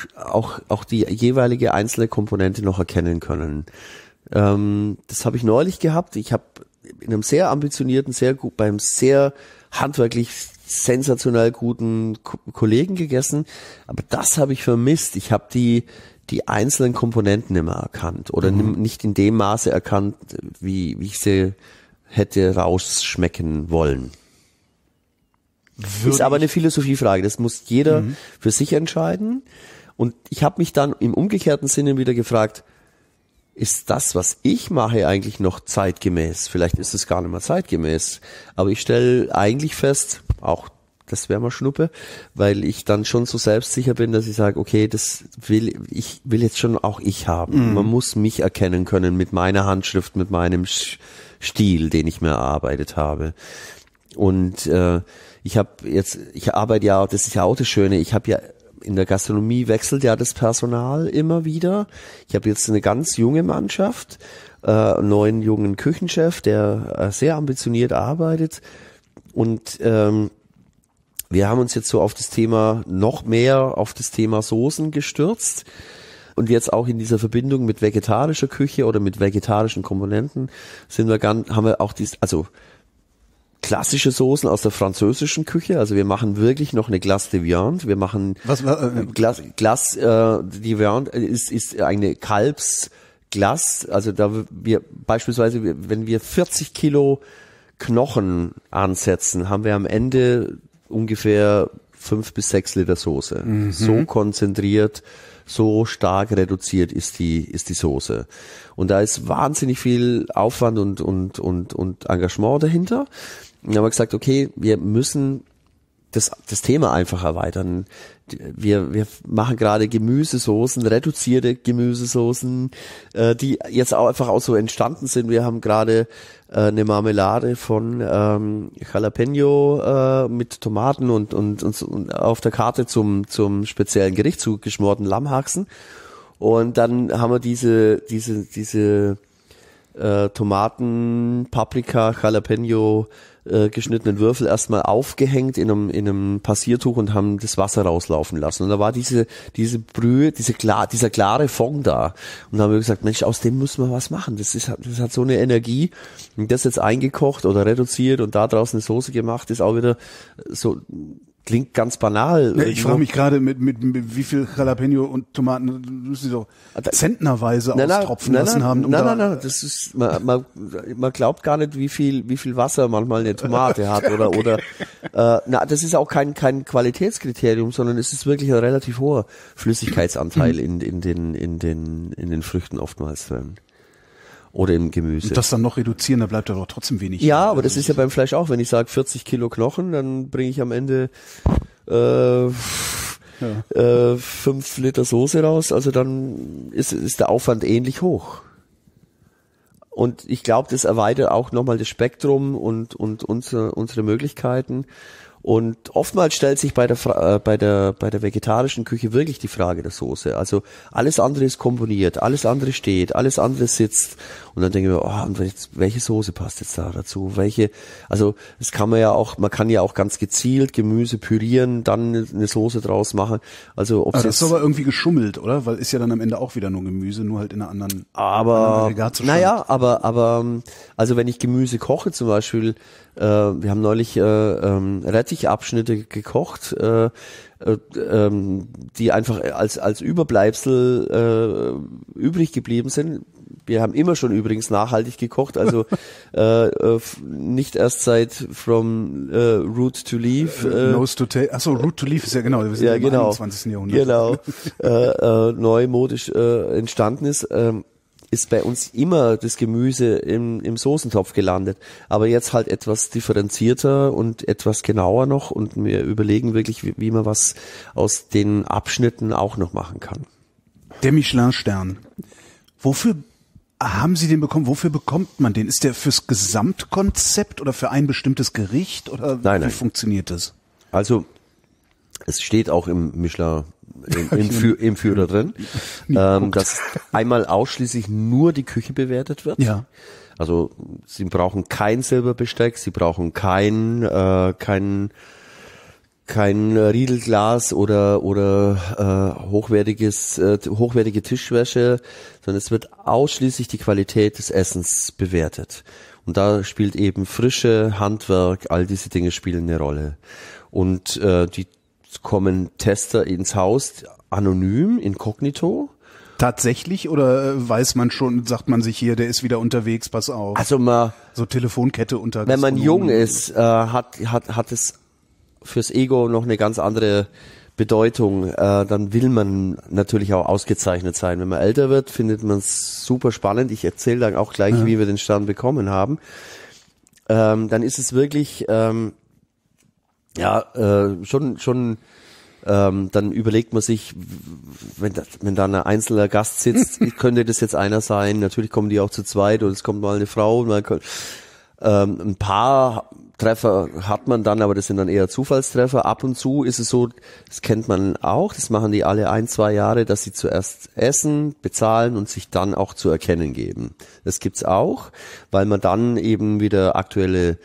die jeweilige einzelne Komponente noch erkennen können. Das habe ich neulich gehabt. Ich habe in einem sehr ambitionierten, beim sehr handwerklich sensationell guten Kollegen gegessen, aber das habe ich vermisst. Ich habe die einzelnen Komponenten immer erkannt oder nicht in dem Maße erkannt, wie ich sie hätte rausschmecken wollen. Ist aber eine Philosophiefrage, das muss jeder für sich entscheiden und ich habe mich dann im umgekehrten Sinne wieder gefragt, ist das, was ich mache, eigentlich noch zeitgemäß? Vielleicht ist es gar nicht mehr zeitgemäß, aber ich stelle eigentlich fest, auch das wäre mal Schnuppe, weil ich dann schon so selbstsicher bin, dass ich sage, okay, ich will jetzt schon auch ich haben. Man muss mich erkennen können mit meiner Handschrift, mit meinem Stil, den ich mir erarbeitet habe. Und ich arbeite ja, das ist ja auch das Schöne, ich habe ja in der Gastronomie wechselt ja das Personal immer wieder. Ich habe jetzt eine ganz junge Mannschaft, einen neuen jungen Küchenchef, der sehr ambitioniert arbeitet und wir haben uns jetzt so noch mehr auf das Thema Soßen gestürzt und jetzt auch in dieser Verbindung mit vegetarischer Küche oder mit vegetarischen Komponenten haben wir auch klassische Soßen aus der französischen Küche, also wir machen wirklich noch eine Glace de Viande, wir machen Glace de Viande ist eine Kalbsglace, also wir beispielsweise, wenn wir 40 Kilo Knochen ansetzen, haben wir am Ende ungefähr 5 bis 6 Liter Soße. So konzentriert, so stark reduziert ist die Soße. Und da ist wahnsinnig viel Aufwand und Engagement dahinter. Und dann haben wir gesagt, okay, wir müssen das Thema einfach erweitern. Wir machen gerade Gemüsesoßen, reduzierte Gemüsesoßen, die jetzt auch einfach auch so entstanden sind. Wir haben gerade eine Marmelade von Jalapeno mit Tomaten und auf der Karte zum speziellen Gericht zu geschmorten Lammhaxen. Und dann haben wir diese Tomaten, Paprika, Jalapeno geschnittenen Würfel erstmal aufgehängt in einem Passiertuch und haben das Wasser rauslaufen lassen. Und da war diese Brühe, dieser klare Fond da. Und dann haben wir gesagt, Mensch, aus dem müssen wir was machen. Das hat so eine Energie. Und das jetzt eingekocht oder reduziert und da draus eine Soße gemacht, ist auch wieder so, klingt ganz banal. Ich frage mich gerade, mit wie viel Jalapeno und Tomaten müssen sie doch zentnerweise austropfen lassen haben. Nein, das ist, man glaubt gar nicht, wie viel Wasser manchmal eine Tomate hat oder das ist auch kein Qualitätskriterium, sondern es ist wirklich ein relativ hoher Flüssigkeitsanteil in den Früchten oftmals drin. Oder im Gemüse. Und das dann noch reduzieren, da bleibt aber trotzdem wenig. Ja, aber das ist ja beim Fleisch auch. Wenn ich sage 40 Kilo Knochen, dann bringe ich am Ende 5 Liter Soße raus. Also dann ist der Aufwand ähnlich hoch. Und ich glaube, das erweitert auch nochmal das Spektrum und unsere Möglichkeiten. Und oftmals stellt sich bei der vegetarischen Küche wirklich die Frage der Soße. Also alles andere ist komponiert, alles andere steht, alles andere sitzt. Und dann denke ich mir, und welche Soße passt jetzt da dazu? Also das kann man kann ja auch ganz gezielt Gemüse pürieren, dann eine Soße draus machen. Also das ist aber irgendwie geschummelt, oder? Weil ist ja dann am Ende auch wieder nur Gemüse, nur halt in einer anderen Aggregatzustand. Aber also wenn ich Gemüse koche zum Beispiel, wir haben neulich Rettichabschnitte gekocht, die einfach als Überbleibsel übrig geblieben sind. Wir haben immer schon übrigens nachhaltig gekocht, also nicht erst seit From Root to Leaf. Nose to Tail. Achso, Root to Leaf ist ja genau, wir sind im 21. Jahrhundert. Genau, neumodisch entstanden ist bei uns immer das Gemüse im Soßentopf gelandet. Aber jetzt halt etwas differenzierter und etwas genauer noch und wir überlegen wirklich, wie man was aus den Abschnitten auch noch machen kann. Der Michelin-Stern. Wofür haben Sie den bekommen? Wofür bekommt man den? Ist der fürs Gesamtkonzept oder für ein bestimmtes Gericht? Oder wie funktioniert das? Also, es steht auch im Michelin im Führer drin, dass einmal ausschließlich nur die Küche bewertet wird. Ja. Also Sie brauchen kein Silberbesteck, Sie brauchen kein Riedelglas oder hochwertige Tischwäsche, sondern es wird ausschließlich die Qualität des Essens bewertet. Und da spielt eben Frische, Handwerk, all diese Dinge spielen eine Rolle. Und die kommen Tester ins Haus anonym, inkognito. Tatsächlich oder weiß man schon, sagt man sich hier, der ist wieder unterwegs, pass auf. Also so Telefonkette unter. Wenn man jung ist, hat es fürs Ego noch eine ganz andere Bedeutung. Dann will man natürlich auch ausgezeichnet sein. Wenn man älter wird, findet man es super spannend. Ich erzähle dann auch gleich, wie wir den Stern bekommen haben. Dann ist es wirklich schon dann überlegt man sich, wenn da ein einzelner Gast sitzt, könnte das jetzt einer sein. Natürlich kommen die auch zu zweit oder es kommt mal eine Frau. Ein paar Treffer hat man dann, aber das sind dann eher Zufallstreffer. Ab und zu ist es so, das kennt man auch, das machen die alle 1-2 Jahre, dass sie zuerst essen, bezahlen und sich dann auch zu erkennen geben. Das gibt's auch, weil man dann eben wieder aktuelle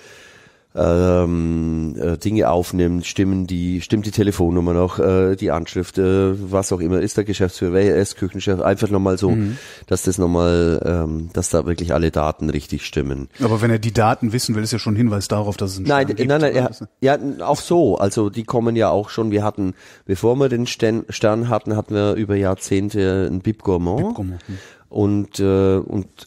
Dinge aufnimmt, stimmt die Telefonnummer noch, die Anschrift, was auch immer, ist der Geschäftsführer, wer ist Küchenchef, einfach nochmal so, dass das nochmal, dass da wirklich alle Daten richtig stimmen. Aber wenn er die Daten wissen will, ist ja schon ein Hinweis darauf, dass es einen Stern gibt. Nein, auch so, also die kommen ja auch schon, wir hatten, bevor wir den Stern hatten wir über Jahrzehnte ein Bib Gourmand. Und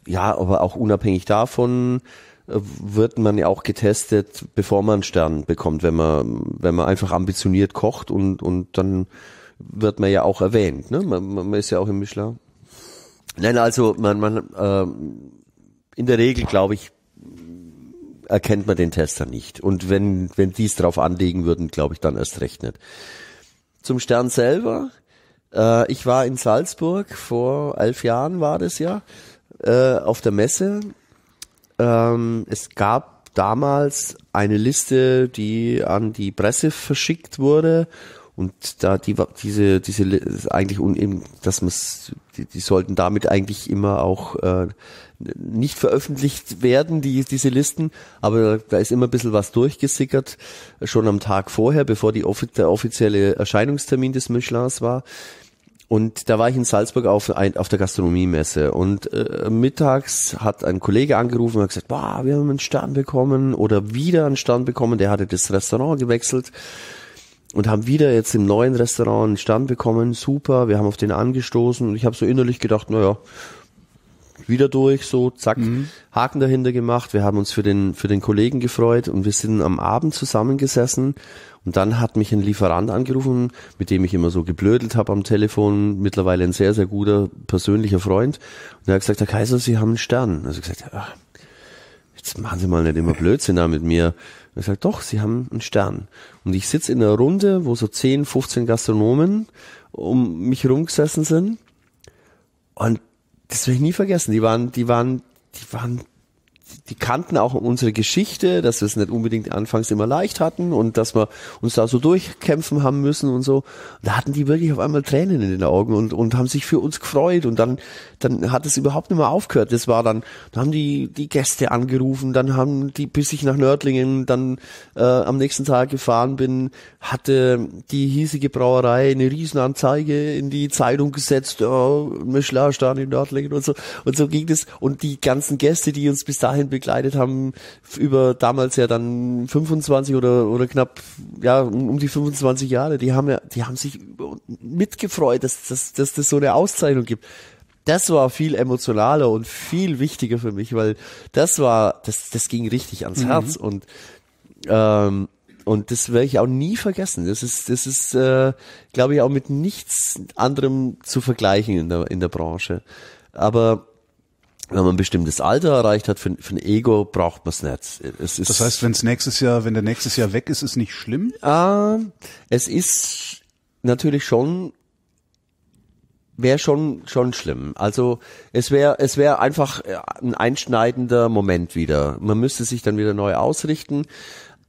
ja, aber auch unabhängig davon, wird man ja auch getestet, bevor man einen Stern bekommt, wenn man einfach ambitioniert kocht und dann wird man ja auch erwähnt, ne? Man ist ja auch im Michelin. Nein, also man in der Regel, glaube ich, erkennt man den Tester nicht. Und wenn die es drauf anlegen würden, glaube ich, dann erst recht nicht. Zum Stern selber. Ich war in Salzburg, vor 11 Jahren war das ja, auf der Messe. Es gab damals eine Liste, die an die Presse verschickt wurde und da diese eigentlich die sollten damit eigentlich immer auch nicht veröffentlicht werden, diese Listen, aber da ist immer ein bisschen was durchgesickert, schon am Tag vorher, bevor der offizielle Erscheinungstermin des Michelins war. Und da war ich in Salzburg auf der Gastronomiemesse und mittags hat ein Kollege angerufen und hat gesagt, wir haben einen Stern bekommen oder wieder einen Stern bekommen. Der hatte das Restaurant gewechselt und haben wieder jetzt im neuen Restaurant einen Stern bekommen. Super, wir haben auf den angestoßen und ich habe so innerlich gedacht, wieder durch, so zack, Haken dahinter gemacht. Wir haben uns für den Kollegen gefreut und wir sind am Abend zusammengesessen. Und dann hat mich ein Lieferant angerufen, mit dem ich immer so geblödelt habe am Telefon, mittlerweile ein sehr, sehr guter persönlicher Freund. Und er hat gesagt, Herr Kaiser, Sie haben einen Stern. Also ich gesagt, jetzt machen Sie mal nicht immer Blödsinn da mit mir. Und er hat gesagt, doch, Sie haben einen Stern. Und ich sitze in einer Runde, wo so 10, 15 Gastronomen um mich rumgesessen sind. Und das werde ich nie vergessen. Die waren die kannten auch unsere Geschichte, dass wir es nicht unbedingt anfangs immer leicht hatten und dass wir uns da so durchkämpfen haben müssen und so. Da hatten die wirklich auf einmal Tränen in den Augen und haben sich für uns gefreut und dann hat es überhaupt nicht mehr aufgehört. Das war dann haben die Gäste angerufen, dann haben die, bis ich nach Nördlingen dann am nächsten Tag gefahren bin, hatte die hiesige Brauerei eine Riesenanzeige in die Zeitung gesetzt, Michelin-Stern in Nördlingen und so. Und so ging es. Und die ganzen Gäste, die uns bis dahin begleitet haben, über damals ja dann 25 oder knapp, ja, um die 25 Jahre, die haben sich mitgefreut, dass das so eine Auszeichnung gibt. Das war viel emotionaler und viel wichtiger für mich, weil das ging richtig ans Herz und das werde ich auch nie vergessen. Das ist, glaube ich, auch mit nichts anderem zu vergleichen in der Branche. Aber wenn man ein bestimmtes Alter erreicht hat, für ein Ego braucht man es nicht. Das heißt, wenn der nächstes Jahr weg ist, ist nicht schlimm? Es ist natürlich wäre schon schlimm. Also es wäre einfach ein einschneidender Moment wieder. Man müsste sich dann wieder neu ausrichten.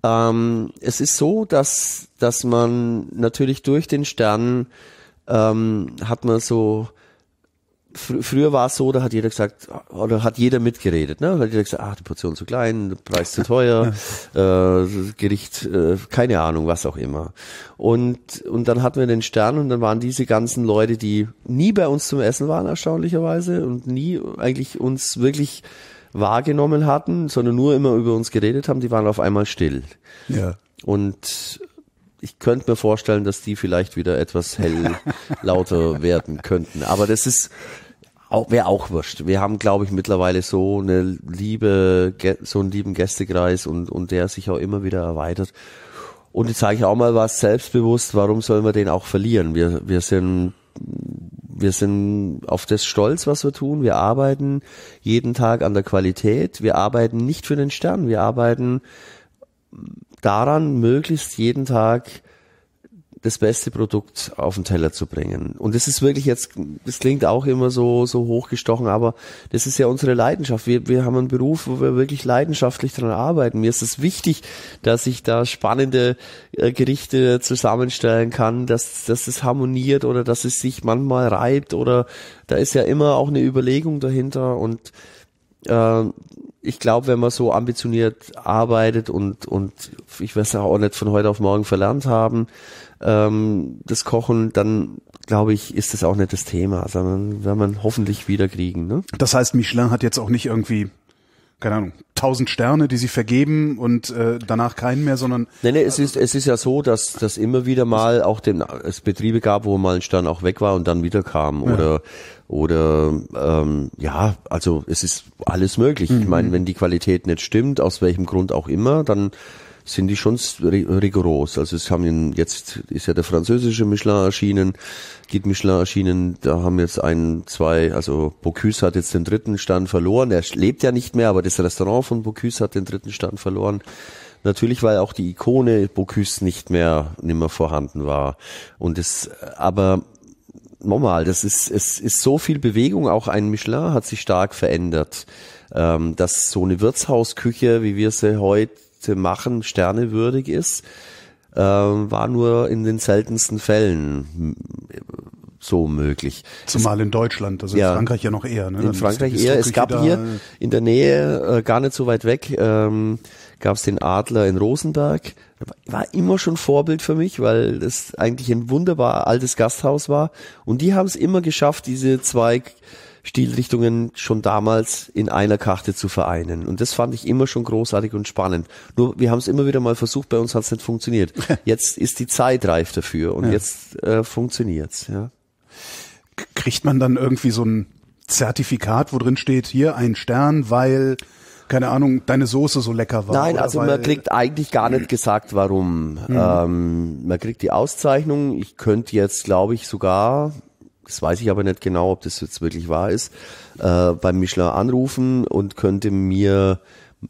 Es ist so, dass man natürlich durch den Stern hat man so, früher war es so, da hat jeder gesagt, oder hat jeder mitgeredet, ne? Hat jeder gesagt, die Portion zu klein, der Preis zu teuer, Gericht, keine Ahnung, was auch immer. Und dann hatten wir den Stern und dann waren diese ganzen Leute, die nie bei uns zum Essen waren, erstaunlicherweise, und nie eigentlich uns wirklich wahrgenommen hatten, sondern nur immer über uns geredet haben, die waren auf einmal still. Ja. Und ich könnte mir vorstellen, dass die vielleicht wieder etwas lauter werden könnten. Aber das wäre auch wurscht. Wir haben, glaube ich, mittlerweile so einen lieben Gästekreis und der sich auch immer wieder erweitert. Und jetzt sage ich auch mal was selbstbewusst, warum sollen wir den auch verlieren? Wir sind auf das stolz, was wir tun. Wir arbeiten jeden Tag an der Qualität. Wir arbeiten nicht für den Stern. Wir arbeiten daran, möglichst jeden Tag das beste Produkt auf den Teller zu bringen. Und das ist wirklich jetzt, das klingt auch immer so hochgestochen, aber das ist ja unsere Leidenschaft. Wir haben einen Beruf, wo wir wirklich leidenschaftlich dran arbeiten. Mir ist es wichtig, dass ich da spannende Gerichte zusammenstellen kann, dass es harmoniert oder dass es sich manchmal reibt oder da ist ja immer auch eine Überlegung dahinter und ich glaube, wenn man so ambitioniert arbeitet und ich weiß ja auch nicht von heute auf morgen verlernt haben, das Kochen, dann glaube ich, ist das auch nicht das Thema, sondern werden wir hoffentlich wieder kriegen. Ne? Das heißt, Michelin hat jetzt auch nicht irgendwie, keine Ahnung, 1000 Sterne, die sie vergeben und danach keinen mehr, sondern... Nee, es ist ja so, dass immer wieder mal auch es Betriebe gab, wo mal ein Stern auch weg war und dann wieder kam oder also es ist alles möglich. Ich meine, wenn die Qualität nicht stimmt, aus welchem Grund auch immer, dann sind die schon rigoros. Also jetzt ist ja der französische Michelin erschienen, Guide Michelin erschienen, da haben jetzt also Bocuse hat jetzt den 3. Stern verloren. Er lebt ja nicht mehr, aber das Restaurant von Bocuse hat den 3. Stern verloren. Natürlich, weil auch die Ikone Bocuse nicht mehr vorhanden war. Aber normal, es ist so viel Bewegung, auch ein Michelin hat sich stark verändert, dass so eine Wirtshausküche, wie wir sie heute machen, sternewürdig ist, war nur in den seltensten Fällen so möglich. Zumal in Deutschland, also in Frankreich ja noch eher. Ne? In Frankreich eher. Es gab hier in der Nähe, gar nicht so weit weg, gab es den Adler in Rosenberg. War immer schon Vorbild für mich, weil das eigentlich ein wunderbar altes Gasthaus war. Und die haben es immer geschafft, diese zwei Stilrichtungen schon damals in einer Karte zu vereinen. Und das fand ich immer schon großartig und spannend. Nur wir haben es immer wieder mal versucht, bei uns hat es nicht funktioniert. Jetzt ist die Zeit reif dafür und jetzt funktioniert's. Ja. Kriegt man dann irgendwie so ein Zertifikat, wo drin steht, hier ein Stern, weil, keine Ahnung, deine Soße so lecker war? Nein, also man kriegt eigentlich gar nicht gesagt, warum. Man kriegt die Auszeichnung. Ich könnte jetzt, glaube ich, sogar... Das weiß ich aber nicht genau, ob das jetzt wirklich wahr ist, beim Michelin anrufen und könnte mir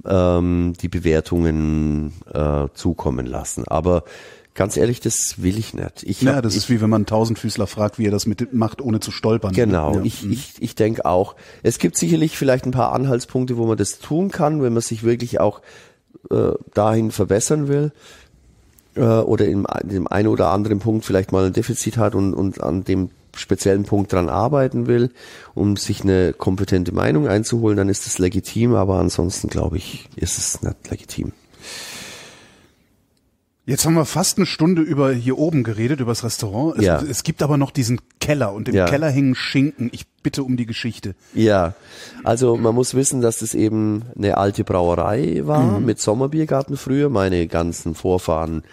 die Bewertungen zukommen lassen. Aber Ganz ehrlich, das will ich nicht. Das ist wie wenn man einen Tausendfüßler fragt, wie er das macht, ohne zu stolpern. Genau, Ja. ich denke auch. Es gibt sicherlich vielleicht ein paar Anhaltspunkte, wo man das tun kann, wenn man sich wirklich auch dahin verbessern will oder in dem einen oder anderen Punkt vielleicht mal ein Defizit hat und an dem speziellen Punkt dran arbeiten will, um sich eine kompetente Meinung einzuholen, dann ist das legitim, aber ansonsten glaube ich, ist es nicht legitim. Jetzt haben wir fast eine Stunde über hier oben geredet, über das Restaurant. Es gibt aber noch diesen Keller und im Keller hängen Schinken. Ich bitte um die Geschichte. Ja, also man muss wissen, dass das eben eine alte Brauerei war mit Sommerbiergarten früher. Meine ganzen Vorfahren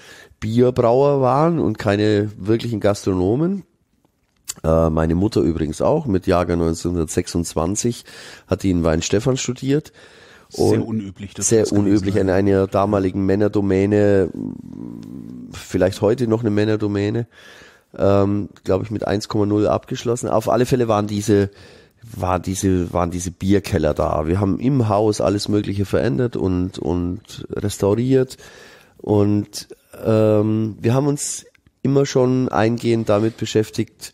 Bierbrauer waren und keine wirklichen Gastronomen. Meine Mutter übrigens auch, mit Jahrgang 1926 hat die in Weinstefan studiert. Sehr unüblich. Sehr unüblich in einer damaligen Männerdomäne, vielleicht heute noch eine Männerdomäne, glaube ich mit 1,0 abgeschlossen. Auf alle Fälle waren diese Bierkeller da. Wir haben im Haus alles Mögliche verändert und restauriert und wir haben uns immer schon eingehend damit beschäftigt,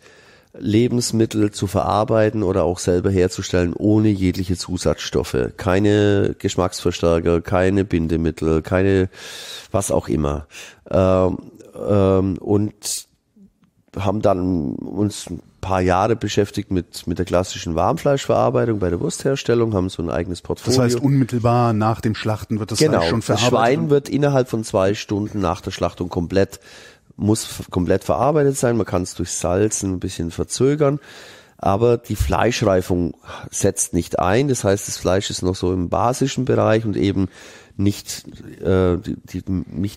Lebensmittel zu verarbeiten oder auch selber herzustellen ohne jegliche Zusatzstoffe. Keine Geschmacksverstärker, keine Bindemittel, keine was auch immer. Und haben dann uns ein paar Jahre beschäftigt mit der klassischen Warmfleischverarbeitung bei der Wurstherstellung, haben so ein eigenes Portfolio. Das heißt, unmittelbar nach dem Schlachten wird das Fleisch schon verarbeitet? Das Schwein wird innerhalb von 2 Stunden nach der Schlachtung muss komplett verarbeitet sein. Man kann es durch Salzen ein bisschen verzögern, aber die Fleischreifung setzt nicht ein. Das heißt, das Fleisch ist noch so im basischen Bereich und eben nicht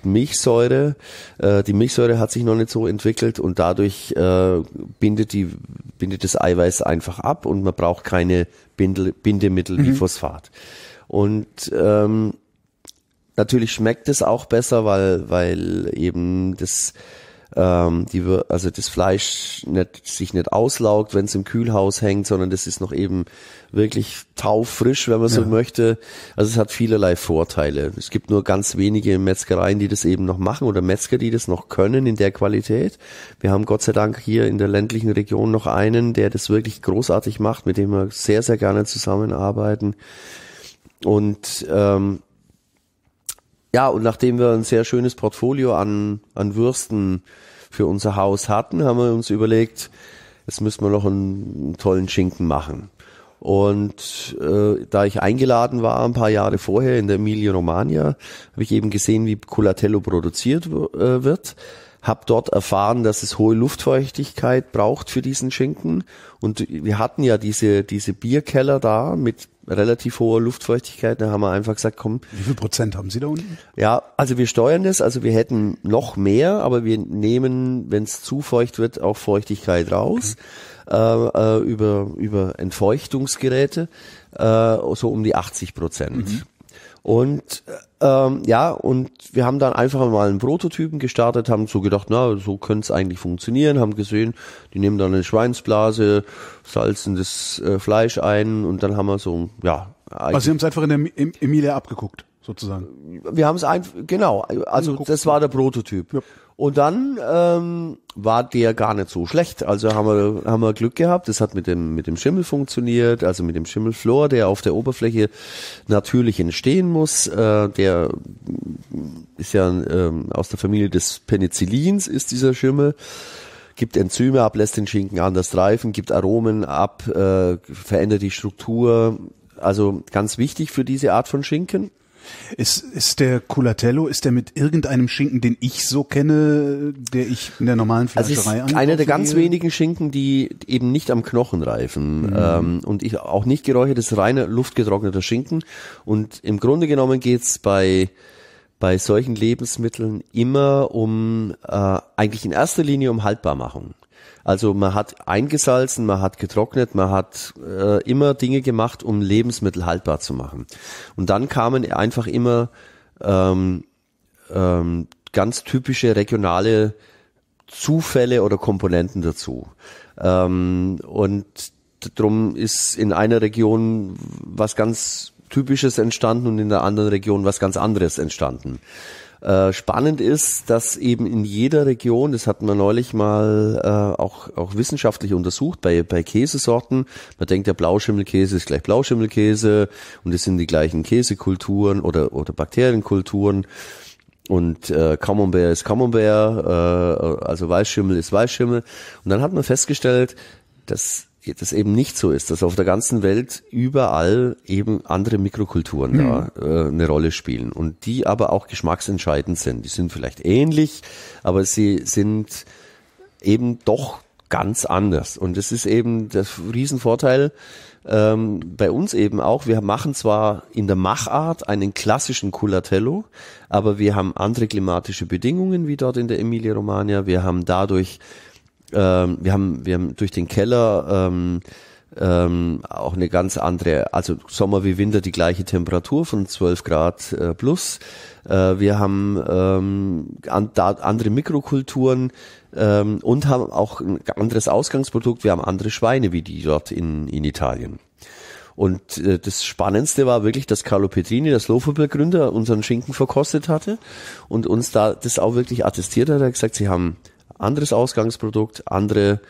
Milchsäure. Die Milchsäure hat sich noch nicht so entwickelt und dadurch bindet das Eiweiß einfach ab und man braucht keine Bindemittel wie Phosphat. Und natürlich schmeckt es auch besser, weil eben das Fleisch sich nicht auslaugt, wenn es im Kühlhaus hängt, sondern das ist noch eben wirklich taufrisch, wenn man so möchte. Also es hat vielerlei Vorteile. Es gibt nur ganz wenige Metzgereien, die das eben noch machen oder Metzger, die das noch können in der Qualität. Wir haben Gott sei Dank hier in der ländlichen Region noch einen, der das wirklich großartig macht, mit dem wir sehr, sehr gerne zusammenarbeiten. Und und nachdem wir ein sehr schönes Portfolio an Würsten für unser Haus hatten, haben wir uns überlegt, jetzt müssen wir noch einen tollen Schinken machen. Und da ich eingeladen war ein paar Jahre vorher in der Emilia-Romagna, habe ich eben gesehen, wie Culatello produziert wird. Habe dort erfahren, dass es hohe Luftfeuchtigkeit braucht für diesen Schinken. Und wir hatten ja diese Bierkeller da mit relativ hoher Luftfeuchtigkeit. Da haben wir einfach gesagt, komm. Wie viel Prozent haben Sie da unten? Ja, also wir steuern das. Also wir hätten noch mehr, aber wir nehmen, wenn es zu feucht wird, auch Feuchtigkeit raus. Über Entfeuchtungsgeräte, so um die 80%. Und und wir haben dann einfach mal einen Prototypen gestartet, haben so gedacht, so könnte es eigentlich funktionieren, haben gesehen, die nehmen dann eine Schweinsblase, salzen das Fleisch ein und dann haben wir so, Also Sie haben es einfach in der Emilia abgeguckt, sozusagen. Wir haben es einfach, genau, also das war der Prototyp. Ja. Und dann war der gar nicht so schlecht. Also haben wir Glück gehabt. Das hat mit dem Schimmel funktioniert, also mit dem Schimmelflor, der auf der Oberfläche natürlich entstehen muss. Der ist ja aus der Familie des Penicillins, ist dieser Schimmel. Gibt Enzyme ab, lässt den Schinken anders reifen, gibt Aromen ab, verändert die Struktur. Also ganz wichtig für diese Art von Schinken. Ist der Culatello, ist der mit irgendeinem Schinken, den ich so kenne, der ich in der normalen Fleischerei einkaufe? Einer der ganz wenigen Schinken, die eben nicht am Knochen reifen und auch nicht geräuchert, ist reiner luftgetrockneter Schinken. Und im Grunde genommen geht's bei solchen Lebensmitteln immer eigentlich in erster Linie um Haltbarmachung. Also man hat eingesalzen, man hat getrocknet, man hat immer Dinge gemacht, um Lebensmittel haltbar zu machen. Und dann kamen einfach immer ganz typische regionale Zufälle oder Komponenten dazu. Und darum ist in einer Region was ganz Typisches entstanden und in der anderen Region was ganz anderes entstanden. Spannend ist, dass eben in jeder Region, das hatten wir neulich mal auch wissenschaftlich untersucht, bei Käsesorten, man denkt ja Blauschimmelkäse ist gleich Blauschimmelkäse und es sind die gleichen Käsekulturen oder Bakterienkulturen und Camembert ist Camembert, also Weißschimmel ist Weißschimmel. Und dann hat man festgestellt, dass das eben nicht so ist, dass auf der ganzen Welt überall eben andere Mikrokulturen da eine Rolle spielen und die aber auch geschmacksentscheidend sind. Die sind vielleicht ähnlich, aber sie sind eben doch ganz anders. Und das ist eben der Riesenvorteil bei uns eben auch. Wir machen zwar in der Machart einen klassischen Culatello, aber wir haben andere klimatische Bedingungen wie dort in der Emilia-Romagna. Wir haben dadurch wir haben durch den Keller auch eine ganz andere, also Sommer wie Winter die gleiche Temperatur von 12 Grad plus. Wir haben andere Mikrokulturen und haben auch ein anderes Ausgangsprodukt. Wir haben andere Schweine wie die dort in Italien. Und das Spannendste war wirklich, dass Carlo Petrini, der Slofobil-Gründer, unseren Schinken verkostet hatte und uns da das auch wirklich attestiert hat. Er hat gesagt, sie haben anderes Ausgangsprodukt, andere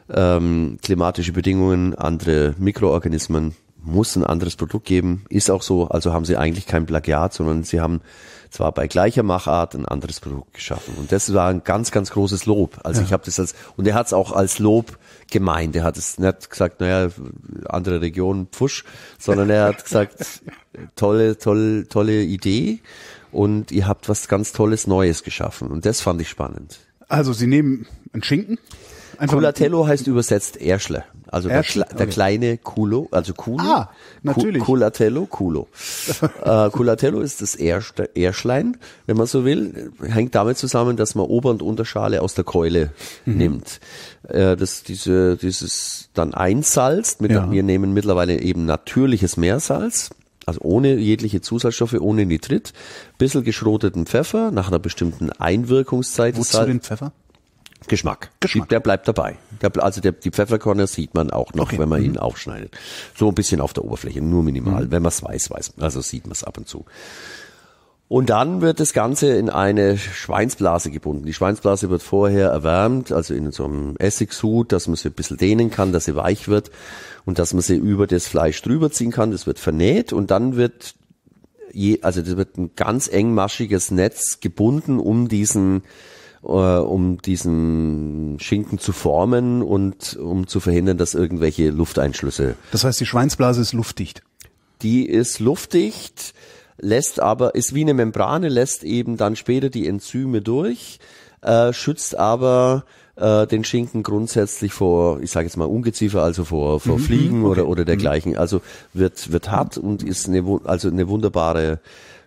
klimatische Bedingungen, andere Mikroorganismen, muss ein anderes Produkt geben, ist auch so, also haben sie eigentlich kein Plagiat, sondern sie haben zwar bei gleicher Machart ein anderes Produkt geschaffen. Und das war ein ganz, ganz großes Lob. Also ich habe das und er hat es auch als Lob gemeint. Er hat es nicht gesagt, naja, andere Region, pfusch, sondern er hat gesagt, tolle Idee und ihr habt was ganz Tolles Neues geschaffen. Und das fand ich spannend. Also Sie nehmen einen Schinken. Culatello heißt übersetzt Erschle. Also der kleine Culo, also Culo. Ah, natürlich. Culatello, Culo. Culatello ist das Erschlein, wenn man so will. Hängt damit zusammen, dass man Ober- und Unterschale aus der Keule nimmt. Dieses dann einsalzt. Wir nehmen mittlerweile eben natürliches Meersalz. Also ohne jegliche Zusatzstoffe, ohne Nitrit, bisschen geschroteten Pfeffer, nach einer bestimmten Einwirkungszeit. Wozu den Pfeffer? Geschmack. Der bleibt dabei. Die Pfefferkörner sieht man auch noch, wenn man ihn aufschneidet. So ein bisschen auf der Oberfläche, nur minimal. Wenn man es weiß. Also sieht man es ab und zu. Und dann wird das Ganze in eine Schweinsblase gebunden. Die Schweinsblase wird vorher erwärmt, also in so einem Essigsud, dass man sie ein bisschen dehnen kann, dass sie weich wird und dass man sie über das Fleisch drüber ziehen kann. Das wird vernäht und dann wird das wird ein ganz engmaschiges Netz gebunden, um diesen Schinken zu formen und um zu verhindern, dass irgendwelche Lufteinschlüsse. Das heißt, die Schweinsblase ist luftdicht? Die ist luftdicht, ist wie eine Membrane, lässt eben dann später die Enzyme durch, schützt aber den Schinken grundsätzlich vor, ich sage jetzt mal Ungeziefer, also vor Fliegen oder dergleichen. Also wird hart und ist eine wunderbare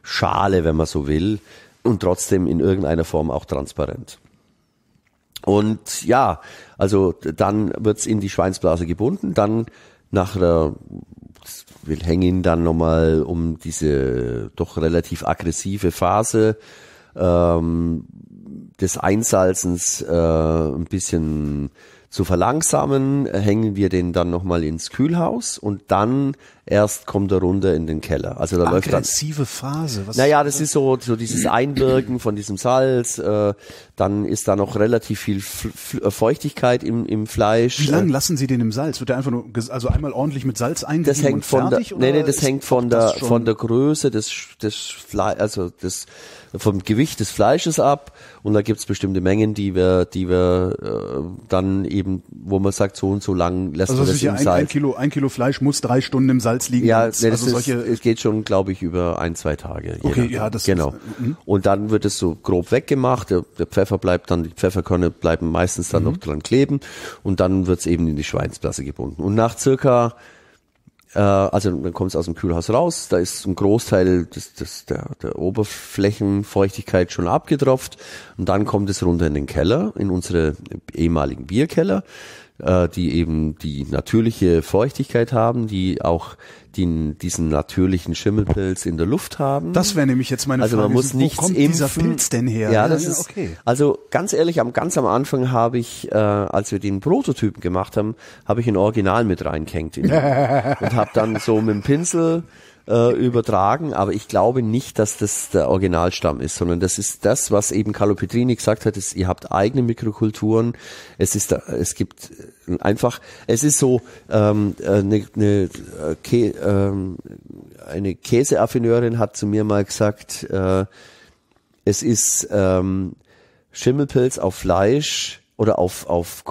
Schale, wenn man so will, und trotzdem in irgendeiner Form auch transparent. Und ja, also dann wird's in die Schweinsblase gebunden, dann wir hängen ihn dann nochmal um diese doch relativ aggressive Phase des Einsalzens ein bisschen zu verlangsamen, hängen wir den dann nochmal ins Kühlhaus und dann erst kommt er runter in den Keller. Also da läuft dann aggressive Phase. das ist so dieses Einwirken von diesem Salz. Dann ist da noch relativ viel Feuchtigkeit im Fleisch. Wie lange lassen Sie den im Salz? Wird der einfach nur, also einmal ordentlich mit Salz eingerieben das hängt und fertig? das hängt von der Größe des Fleisch, also vom Gewicht des Fleisches ab. Und da gibt's bestimmte Mengen, die wir dann eben, wo man sagt, so und so lang lässt man das im Salz. Ein Kilo Fleisch muss 3 Stunden im Salz liegen. Ja, es geht schon, glaube ich, über 1-2 Tage. Okay, ja, das genau. Und dann wird es so grob weggemacht. Der Pfeffer bleibt dann, die Pfefferkörner bleiben meistens dann noch dran kleben. Und dann wird's eben in die Schweinsblase gebunden. Und nach circa dann kommt es aus dem Kühlhaus raus, da ist ein Großteil der Oberflächenfeuchtigkeit schon abgetropft und dann kommt es runter in den Keller, in unsere ehemaligen Bierkeller, die eben die natürliche Feuchtigkeit haben, die auch diesen natürlichen Schimmelpilz in der Luft haben. Das wäre nämlich jetzt meine Frage. Also man muss nichts wo kommt impfen. Dieser Pilz denn her? Ja, das ist okay. Also ganz ehrlich, ganz am Anfang habe ich, als wir den Prototypen gemacht haben, habe ich ein Original mit reingehängt und habe dann so mit dem Pinsel übertragen, aber ich glaube nicht, dass das der Originalstamm ist, sondern das ist das, was eben Carlo Petrini gesagt hat, ist, ihr habt eigene Mikrokulturen, es ist so eine Käseaffineurin hat zu mir mal gesagt, es ist Schimmelpilz auf Fleisch oder auf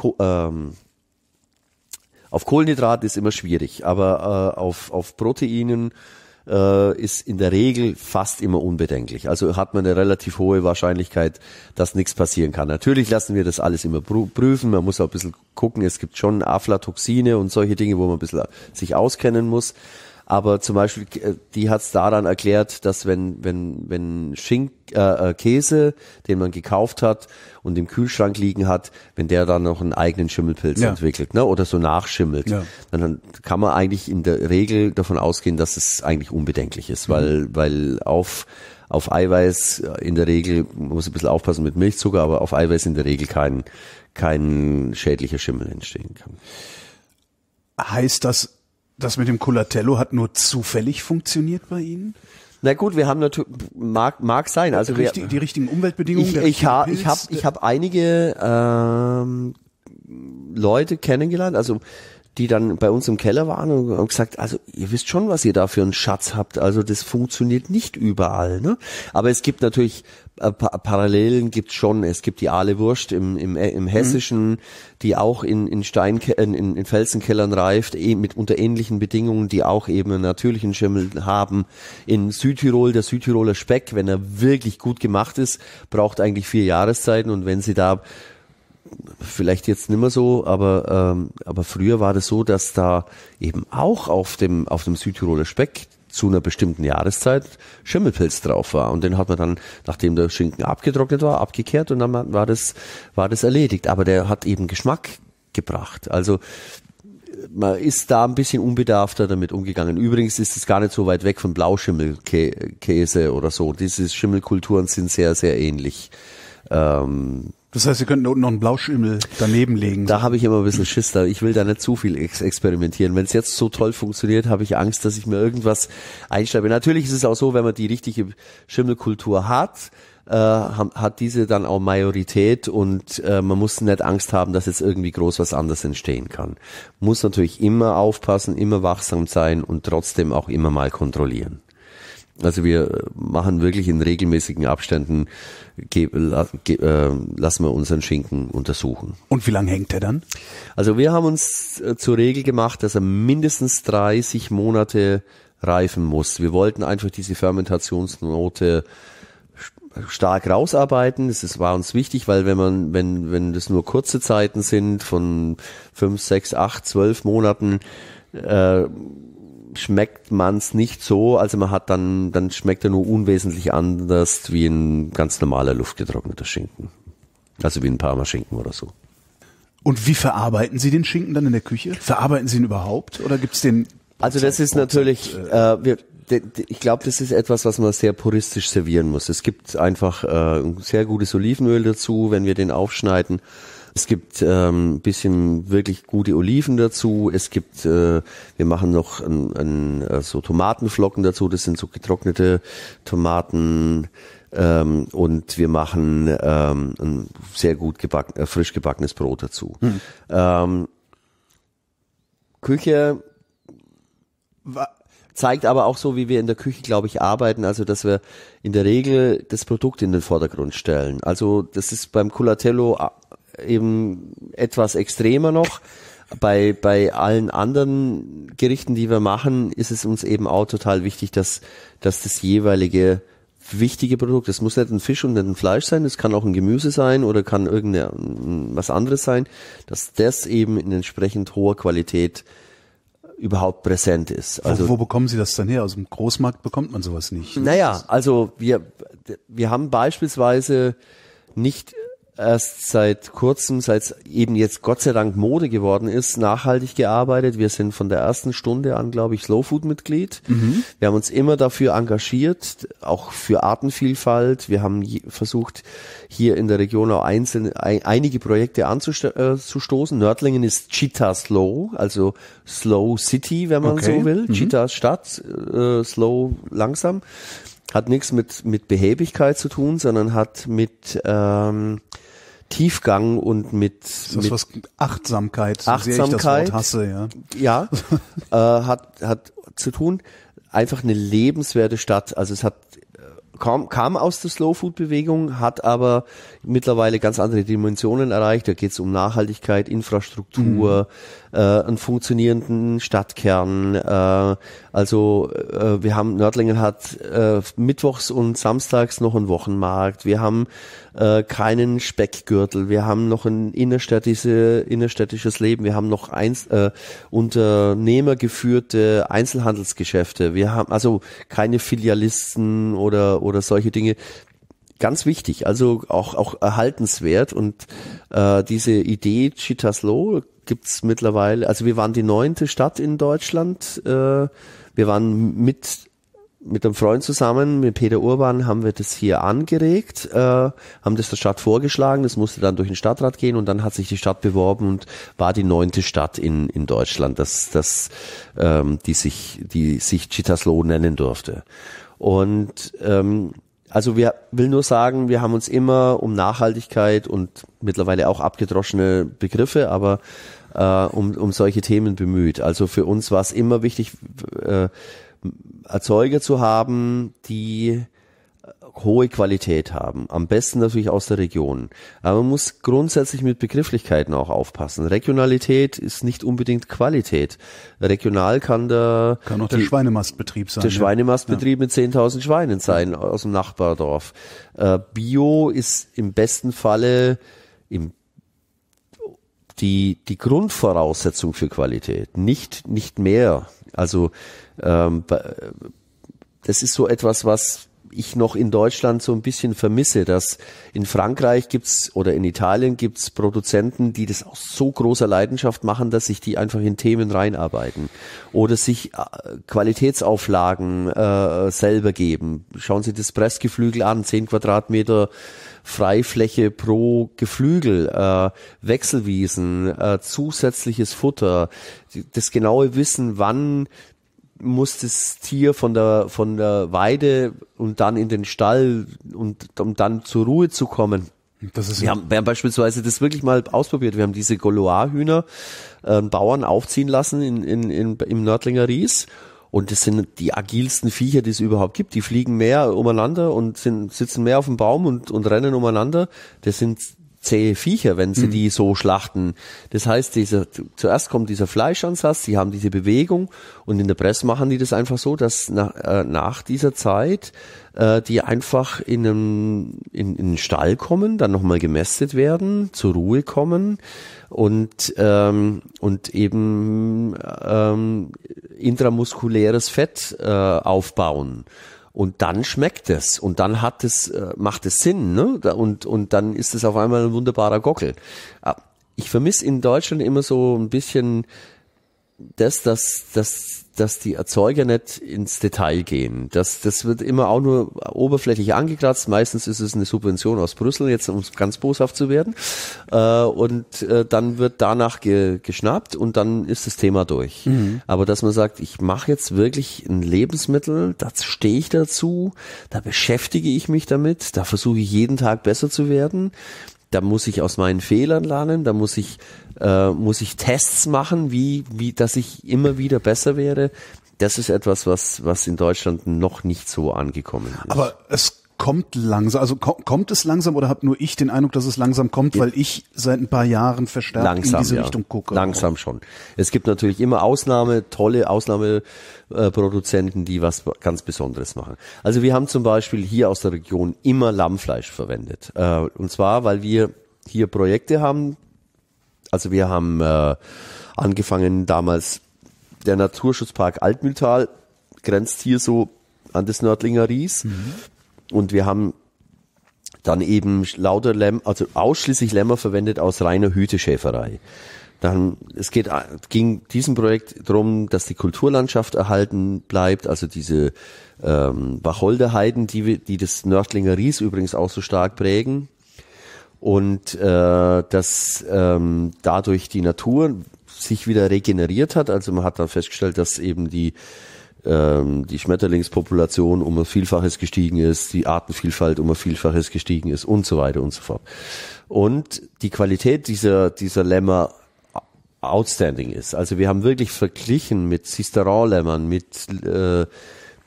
Kohlenhydraten ist immer schwierig, aber auf Proteinen ist in der Regel fast immer unbedenklich. Also hat man eine relativ hohe Wahrscheinlichkeit, dass nichts passieren kann. Natürlich lassen wir das alles immer prüfen. Man muss auch ein bisschen gucken. Es gibt schon Aflatoxine und solche Dinge, wo man ein bisschen sich auskennen muss. Aber zum Beispiel, die hat es daran erklärt, dass wenn Käse, den man gekauft hat und im Kühlschrank liegen hat, wenn der dann noch einen eigenen Schimmelpilz entwickelt, ne, oder so nachschimmelt, dann kann man eigentlich in der Regel davon ausgehen, dass es eigentlich unbedenklich ist, weil auf Eiweiß in der Regel, man muss ein bisschen aufpassen mit Milchzucker, aber auf Eiweiß in der Regel kein schädlicher Schimmel entstehen kann. Heißt das mit dem Colatello hat nur zufällig funktioniert bei Ihnen? Na gut, wir haben natürlich, mag sein. Also die richtigen Umweltbedingungen. Ich habe einige Leute kennengelernt, also die dann bei uns im Keller waren und haben gesagt, also ihr wisst schon, was ihr da für einen Schatz habt. Also das funktioniert nicht überall, ne? Aber es gibt natürlich Parallelen gibt's schon. Es gibt die Aale Wurst im Hessischen, die auch in Felsenkellern reift, mit unter ähnlichen Bedingungen, die auch eben einen natürlichen Schimmel haben. In Südtirol, der Südtiroler Speck, wenn er wirklich gut gemacht ist, braucht eigentlich 4 Jahreszeiten, und wenn sie da vielleicht jetzt nicht mehr so, aber früher war das so, dass da eben auch auf dem Südtiroler Speck zu einer bestimmten Jahreszeit Schimmelpilz drauf war, und den hat man dann, nachdem der Schinken abgetrocknet war, abgekehrt, und dann war das erledigt. Aber der hat eben Geschmack gebracht. Also man ist da ein bisschen unbedarfter damit umgegangen. Übrigens ist es gar nicht so weit weg von Blauschimmelkäse oder so. Diese Schimmelkulturen sind sehr, sehr ähnlich. Das heißt, Sie könnten da unten noch einen Blauschimmel daneben legen. Da habe ich immer ein bisschen Schiss da. Ich will da nicht zu viel experimentieren. Wenn es jetzt so toll funktioniert, habe ich Angst, dass ich mir irgendwas einschreibe. Natürlich ist es auch so, wenn man die richtige Schimmelkultur hat, hat diese dann auch Majorität, und man muss nicht Angst haben, dass jetzt irgendwie groß was anderes entstehen kann. Muss natürlich immer aufpassen, immer wachsam sein und trotzdem auch immer mal kontrollieren. Also wir machen wirklich in regelmäßigen Abständen, lassen wir unseren Schinken untersuchen. Und wie lange hängt der dann? Also wir haben uns zur Regel gemacht, dass er mindestens 30 Monate reifen muss. Wir wollten einfach diese Fermentationsnote stark rausarbeiten. Das war uns wichtig, weil wenn das nur kurze Zeiten sind von 5, 6, 8, 12 Monaten, schmeckt man's nicht so, also man hat dann schmeckt er nur unwesentlich anders wie ein ganz normaler luftgetrockneter Schinken. Also wie ein Parmaschinken oder so. Und wie verarbeiten Sie den Schinken dann in der Küche? Verarbeiten Sie ihn überhaupt, oder gibt's den? Also das ist natürlich, ich glaube, das ist etwas, was man sehr puristisch servieren muss. Es gibt einfach ein sehr gutes Olivenöl dazu, wenn wir den aufschneiden. Es gibt ein bisschen wirklich gute Oliven dazu. Es gibt, wir machen noch so Tomatenflocken dazu. Das sind so getrocknete Tomaten. Und wir machen ein sehr gut frisch gebackenes Brot dazu. Küche zeigt aber auch so, wie wir in der Küche, glaube ich, arbeiten. Also, dass wir in der Regel das Produkt in den Vordergrund stellen. Also, das ist beim Colatello eben etwas extremer noch. Bei allen anderen Gerichten, die wir machen, ist es uns eben auch total wichtig, dass das jeweilige wichtige Produkt, das muss nicht ein Fisch und nicht ein Fleisch sein, das kann auch ein Gemüse sein oder kann was anderes sein, dass das eben in entsprechend hoher Qualität überhaupt präsent ist. Also wo bekommen Sie das dann her? Aus dem Großmarkt bekommt man sowas nicht. Naja, also wir haben beispielsweise nicht erst seit kurzem, seit es eben jetzt Gott sei Dank Mode geworden ist, nachhaltig gearbeitet. Wir sind von der ersten Stunde an, glaube ich, Slow Food Mitglied. Wir haben uns immer dafür engagiert, auch für Artenvielfalt. Wir haben versucht, hier in der Region auch einige Projekte anzustoßen. Nördlingen ist Cheetah Slow, also Slow City, wenn man so will. Cheetah Stadt, Slow langsam. Hat nichts mit Behäbigkeit zu tun, sondern hat mit Tiefgang und mit was Achtsamkeit, so sehr ich das Wort hasse, ja. Ja, hat zu tun, einfach eine lebenswerte Stadt. Also es hat kam aus der Slow Food Bewegung, hat aber mittlerweile ganz andere Dimensionen erreicht. Da geht es um Nachhaltigkeit, Infrastruktur, einen funktionierenden Stadtkern. Nördlingen hat mittwochs und samstags noch einen Wochenmarkt. Wir haben keinen Speckgürtel. Wir haben noch ein innerstädtisches Leben. Wir haben noch unternehmergeführte Einzelhandelsgeschäfte. Wir haben also keine Filialisten oder solche Dinge. Ganz wichtig, also auch erhaltenswert. Und diese Idee Cheetah Slow gibt's mittlerweile. Also wir waren die 9. Stadt in Deutschland. Wir waren mit einem Freund zusammen, mit Peter Urban, haben wir das hier angeregt, haben das der Stadt vorgeschlagen, das musste dann durch den Stadtrat gehen und dann hat sich die Stadt beworben und war die 9. Stadt in Deutschland, die sich Cheetah Slow nennen durfte. Und also will nur sagen, wir haben uns immer um Nachhaltigkeit und mittlerweile auch abgedroschene Begriffe, aber um solche Themen bemüht. Also für uns war es immer wichtig, Erzeuger zu haben, die hohe Qualität haben. Am besten natürlich aus der Region. Aber man muss grundsätzlich mit Begrifflichkeiten auch aufpassen. Regionalität ist nicht unbedingt Qualität. Regional kann auch der Schweinemastbetrieb sein. Der Schweinemastbetrieb mit 10.000 Schweinen sein aus dem Nachbardorf. Bio ist im besten Falle die Grundvoraussetzung für Qualität, nicht mehr. Also das ist so etwas, was ich noch in Deutschland so ein bisschen vermisse, dass in Frankreich oder in Italien gibt's Produzenten, die das aus so großer Leidenschaft machen, dass sich die einfach in Themen reinarbeiten oder sich Qualitätsauflagen selber geben. Schauen Sie das Pressgeflügel an, 10 Quadratmeter Freifläche pro Geflügel, Wechselwiesen, zusätzliches Futter, das genaue Wissen, wann muss das Tier von der Weide und dann in den Stall und um dann zur Ruhe zu kommen. Wir haben beispielsweise das wirklich mal ausprobiert. Wir haben diese Gaulois-Hühner Bauern aufziehen lassen im Nördlinger Ries. Und das sind die agilsten Viecher, die es überhaupt gibt. Die fliegen mehr umeinander und sitzen mehr auf dem Baum und rennen umeinander. Das sind zähe Viecher, wenn sie die so schlachten. Das heißt, zuerst kommt dieser Fleischansatz, die haben diese Bewegung und in der Presse machen die das einfach so, dass nach dieser Zeit die einfach in den Stall kommen, dann nochmal gemästet werden, zur Ruhe kommen und eben intramuskuläres Fett aufbauen. Und dann schmeckt es und dann macht es Sinn, ne? Und dann ist es auf einmal ein wunderbarer Gockel. Ich vermisse in Deutschland immer so ein bisschen dass die Erzeuger nicht ins Detail gehen. Das wird immer auch nur oberflächlich angekratzt. Meistens ist es eine Subvention aus Brüssel, jetzt um ganz boshaft zu werden. Und dann wird danach geschnappt und dann ist das Thema durch. Aber dass man sagt, ich mache jetzt wirklich ein Lebensmittel, da stehe ich dazu, da beschäftige ich mich damit, da versuche ich jeden Tag besser zu werden. Da muss ich aus meinen Fehlern lernen, da muss ich Tests machen, wie dass ich immer wieder besser werde. Das ist etwas, was in Deutschland noch nicht so angekommen ist. Aber es kommt langsam, also kommt es langsam oder habe nur ich den Eindruck, dass es langsam kommt, weil ich seit ein paar Jahren verstärkt in diese Richtung gucke? Langsam schon. Es gibt natürlich immer tolle Ausnahmeproduzenten, die was ganz Besonderes machen. Also wir haben zum Beispiel hier aus der Region immer Lammfleisch verwendet. Und zwar, weil wir hier Projekte haben. Also wir haben angefangen damals, der Naturschutzpark Altmühltal grenzt hier so an das Nördlinger Ries. Und wir haben dann eben lauter also ausschließlich Lämmer verwendet aus reiner Hüteschäferei. Dann, ging diesem Projekt darum, dass die Kulturlandschaft erhalten bleibt, also diese Wacholderheiden, die das Nördlinger Ries übrigens auch so stark prägen. Und dass dadurch die Natur sich wieder regeneriert hat. Also man hat dann festgestellt, dass eben die Schmetterlingspopulation um ein Vielfaches gestiegen ist, die Artenvielfalt um ein Vielfaches gestiegen ist und so weiter und so fort. Und die Qualität dieser Lämmer outstanding ist. Also wir haben wirklich verglichen mit Cisteron-Lämmern, mit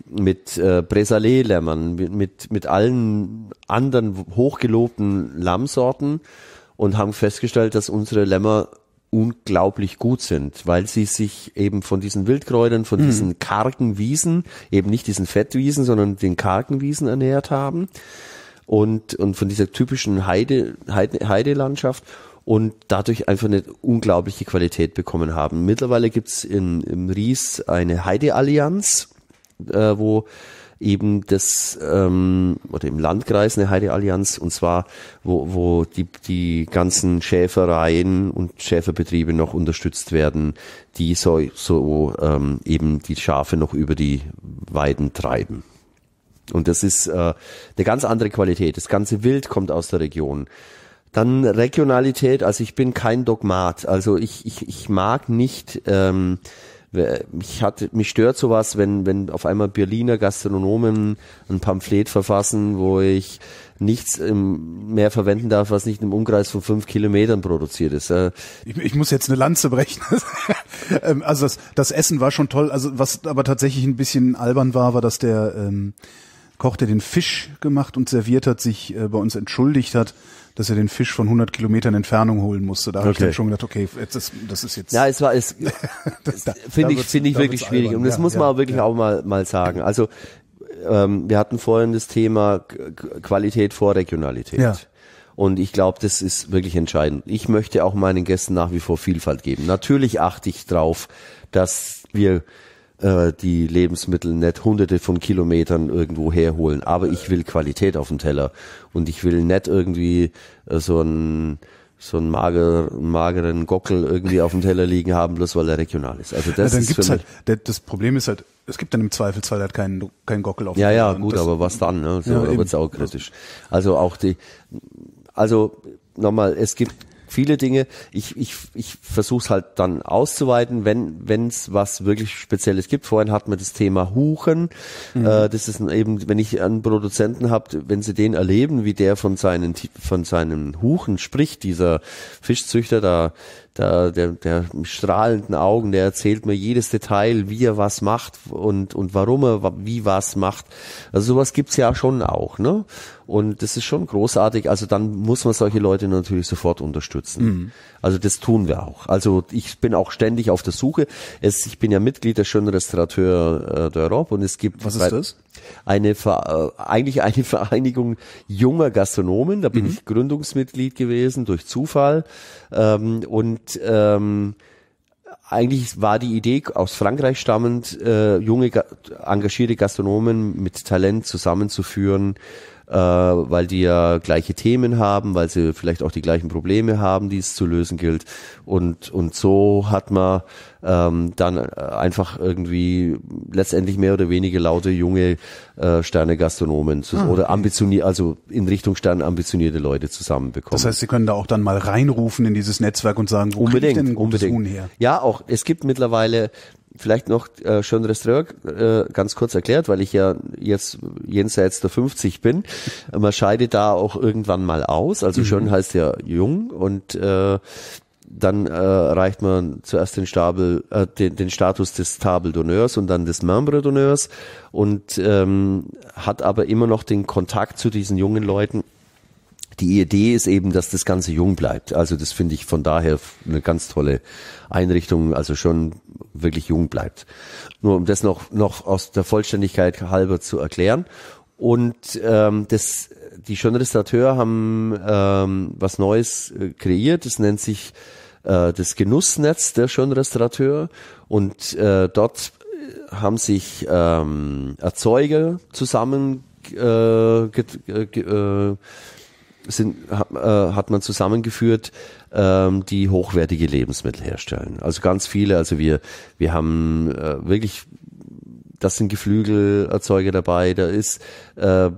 Bresalet-Lämmern, mit allen anderen hochgelobten Lammsorten und haben festgestellt, dass unsere Lämmer unglaublich gut sind, weil sie sich eben von diesen Wildkräutern, von diesen kargen Wiesen, eben nicht diesen Fettwiesen, sondern den kargen Wiesen ernährt haben und von dieser typischen Heidelandschaft und dadurch einfach eine unglaubliche Qualität bekommen haben. Mittlerweile gibt's im Ries eine Heideallianz, wo eben oder im Landkreis eine Heideallianz, und zwar wo die ganzen Schäfereien und Schäferbetriebe noch unterstützt werden, die so eben die Schafe noch über die Weiden treiben. Und das ist eine ganz andere Qualität. Das ganze Wild kommt aus der Region. Dann Regionalität, also ich bin kein Dogmat, also ich mag nicht mich stört sowas, wenn auf einmal Berliner Gastronomen ein Pamphlet verfassen, wo ich nichts mehr verwenden darf, was nicht im Umkreis von 5 Kilometern produziert ist. Ich muss jetzt eine Lanze brechen. Also das Essen war schon toll. Also was aber tatsächlich ein bisschen albern war, dass der Koch, der den Fisch gemacht und serviert hat, sich bei uns entschuldigt hat, dass er den Fisch von 100 Kilometern Entfernung holen musste. Da habe ich dann schon gedacht, okay, das ist jetzt... Ja, finde ich wirklich schwierig. Und das muss man auch wirklich auch mal sagen. Also wir hatten vorhin das Thema Qualität vor Regionalität. Ja. Und ich glaube, das ist wirklich entscheidend. Ich möchte auch meinen Gästen nach wie vor Vielfalt geben. Natürlich achte ich drauf, dass wir die Lebensmittel nicht hunderte von Kilometern irgendwo herholen, aber ich will Qualität auf dem Teller und ich will nicht irgendwie so einen mageren Gockel irgendwie auf dem Teller liegen haben, bloß weil er regional ist. Also das dann ist gibt's das Problem ist halt, es gibt dann im Zweifelsfall halt keinen Gockel auf dem Teller. Ja, gut, aber was dann? Ne? So, da wird's auch kritisch. Also nochmal, es gibt viele Dinge, ich versuche es halt dann auszuweiten, wenn es was wirklich Spezielles gibt. Vorhin hatten wir das Thema Huchen. Das ist eben, wenn ich einen Produzenten habe, wenn Sie den erleben, wie der von seinen Huchen spricht, dieser Fischzüchter, der mit strahlenden Augen, der erzählt mir jedes Detail, wie er was macht und warum er wie was macht. Also sowas gibt's ja schon auch, ne? Und das ist schon großartig. Also dann muss man solche Leute natürlich sofort unterstützen. Also das tun wir auch. Also ich bin auch ständig auf der Suche. Ich bin ja Mitglied der Schönen Restaurateur d'Europe und es gibt... Was ist das? Eigentlich eine Vereinigung junger Gastronomen. Da bin ich Gründungsmitglied gewesen durch Zufall. Eigentlich war die Idee aus Frankreich stammend, junge, engagierte Gastronomen mit Talent zusammenzuführen, weil die ja gleiche Themen haben, weil sie vielleicht auch die gleichen Probleme haben, die es zu lösen gilt. Und so hat man dann einfach irgendwie letztendlich mehr oder weniger laute junge Sterne-Gastronomen oder also in Richtung Sterne ambitionierte Leute zusammenbekommen. Das heißt, Sie können da auch dann mal reinrufen in dieses Netzwerk und sagen, wo kriege ich denn ein gutes Huhn her? Ja, auch. Es gibt mittlerweile vielleicht noch Schönen Restaurateur ganz kurz erklärt, weil ich ja jetzt jenseits der 50 bin. Man scheidet da auch irgendwann mal aus. Also schön heißt ja jung und dann erreicht man zuerst den Status des Table d'Honneurs und dann des Membre d'Honneurs und hat aber immer noch den Kontakt zu diesen jungen Leuten. Die Idee ist eben, dass das Ganze jung bleibt. Also das finde ich von daher eine ganz tolle Einrichtung, also schon wirklich jung bleibt. Nur um das noch aus der Vollständigkeit halber zu erklären. Und die Schönen Restaurateur haben was Neues kreiert. Das nennt sich das Genussnetz der Schönen Restaurateur. Und dort haben sich hat man zusammengeführt, die hochwertige Lebensmittel herstellen. Also ganz viele, also wir haben wirklich, das sind Geflügelerzeuger dabei, da ist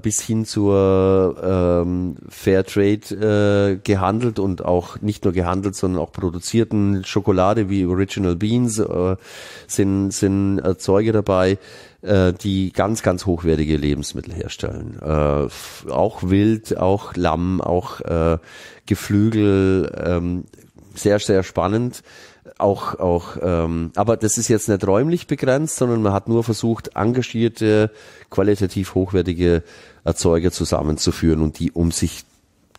bis hin zur Fairtrade gehandelt und auch nicht nur gehandelt, sondern auch produzierten Schokolade wie Original Beans sind Erzeuger dabei, die ganz, ganz hochwertige Lebensmittel herstellen. Auch Wild, auch Lamm, auch Geflügel, sehr, sehr spannend. Aber das ist jetzt nicht räumlich begrenzt, sondern man hat nur versucht, engagierte, qualitativ hochwertige Erzeuger zusammenzuführen und die um sich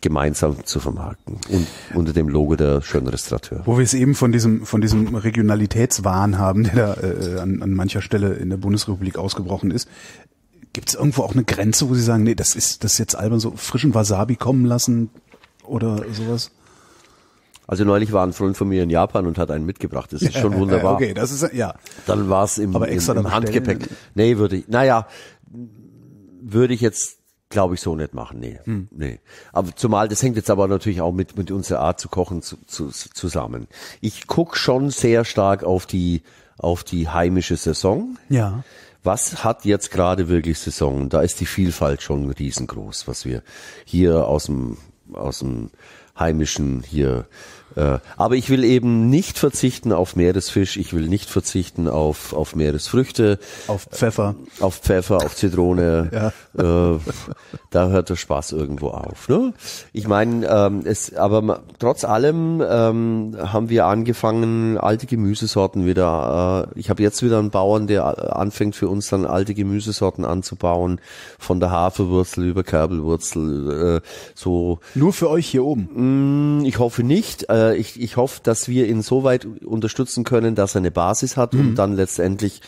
gemeinsam zu vermarkten und unter dem Logo der Schönen Restaurateur. Wo wir es eben von diesem Regionalitätswahn haben, der da an mancher Stelle in der Bundesrepublik ausgebrochen ist. Gibt es irgendwo auch eine Grenze, wo Sie sagen, nee, das ist jetzt albern, so frischen Wasabi kommen lassen oder sowas? Also neulich war ein Freund von mir in Japan und hat einen mitgebracht. Das ist schon wunderbar. Okay, das ist, ja. Dann war es im Handgepäck. Nee, würde ich jetzt, glaube ich, so nicht machen. Nee. Aber zumal, das hängt jetzt aber natürlich auch mit unserer Art zu kochen zusammen. Ich guck schon sehr stark auf die heimische Saison. Ja. Was hat jetzt gerade wirklich Saison? Da ist die Vielfalt schon riesengroß, was wir hier aus dem heimischen hier. Aber ich will eben nicht verzichten auf Meeresfisch, ich will nicht verzichten auf Meeresfrüchte. Auf Pfeffer. Auf Zitrone. Ja. Da hört der Spaß irgendwo auf. Ne? Ich meine, aber trotz allem haben wir angefangen, alte Gemüsesorten wieder. Ich habe jetzt wieder einen Bauern, der anfängt für uns dann alte Gemüsesorten anzubauen, von der Haferwurzel über Kerbelwurzel. So. Nur für euch hier oben? Ich hoffe nicht. Ich hoffe, dass wir ihn so weit unterstützen können, dass er eine Basis hat und dann letztendlich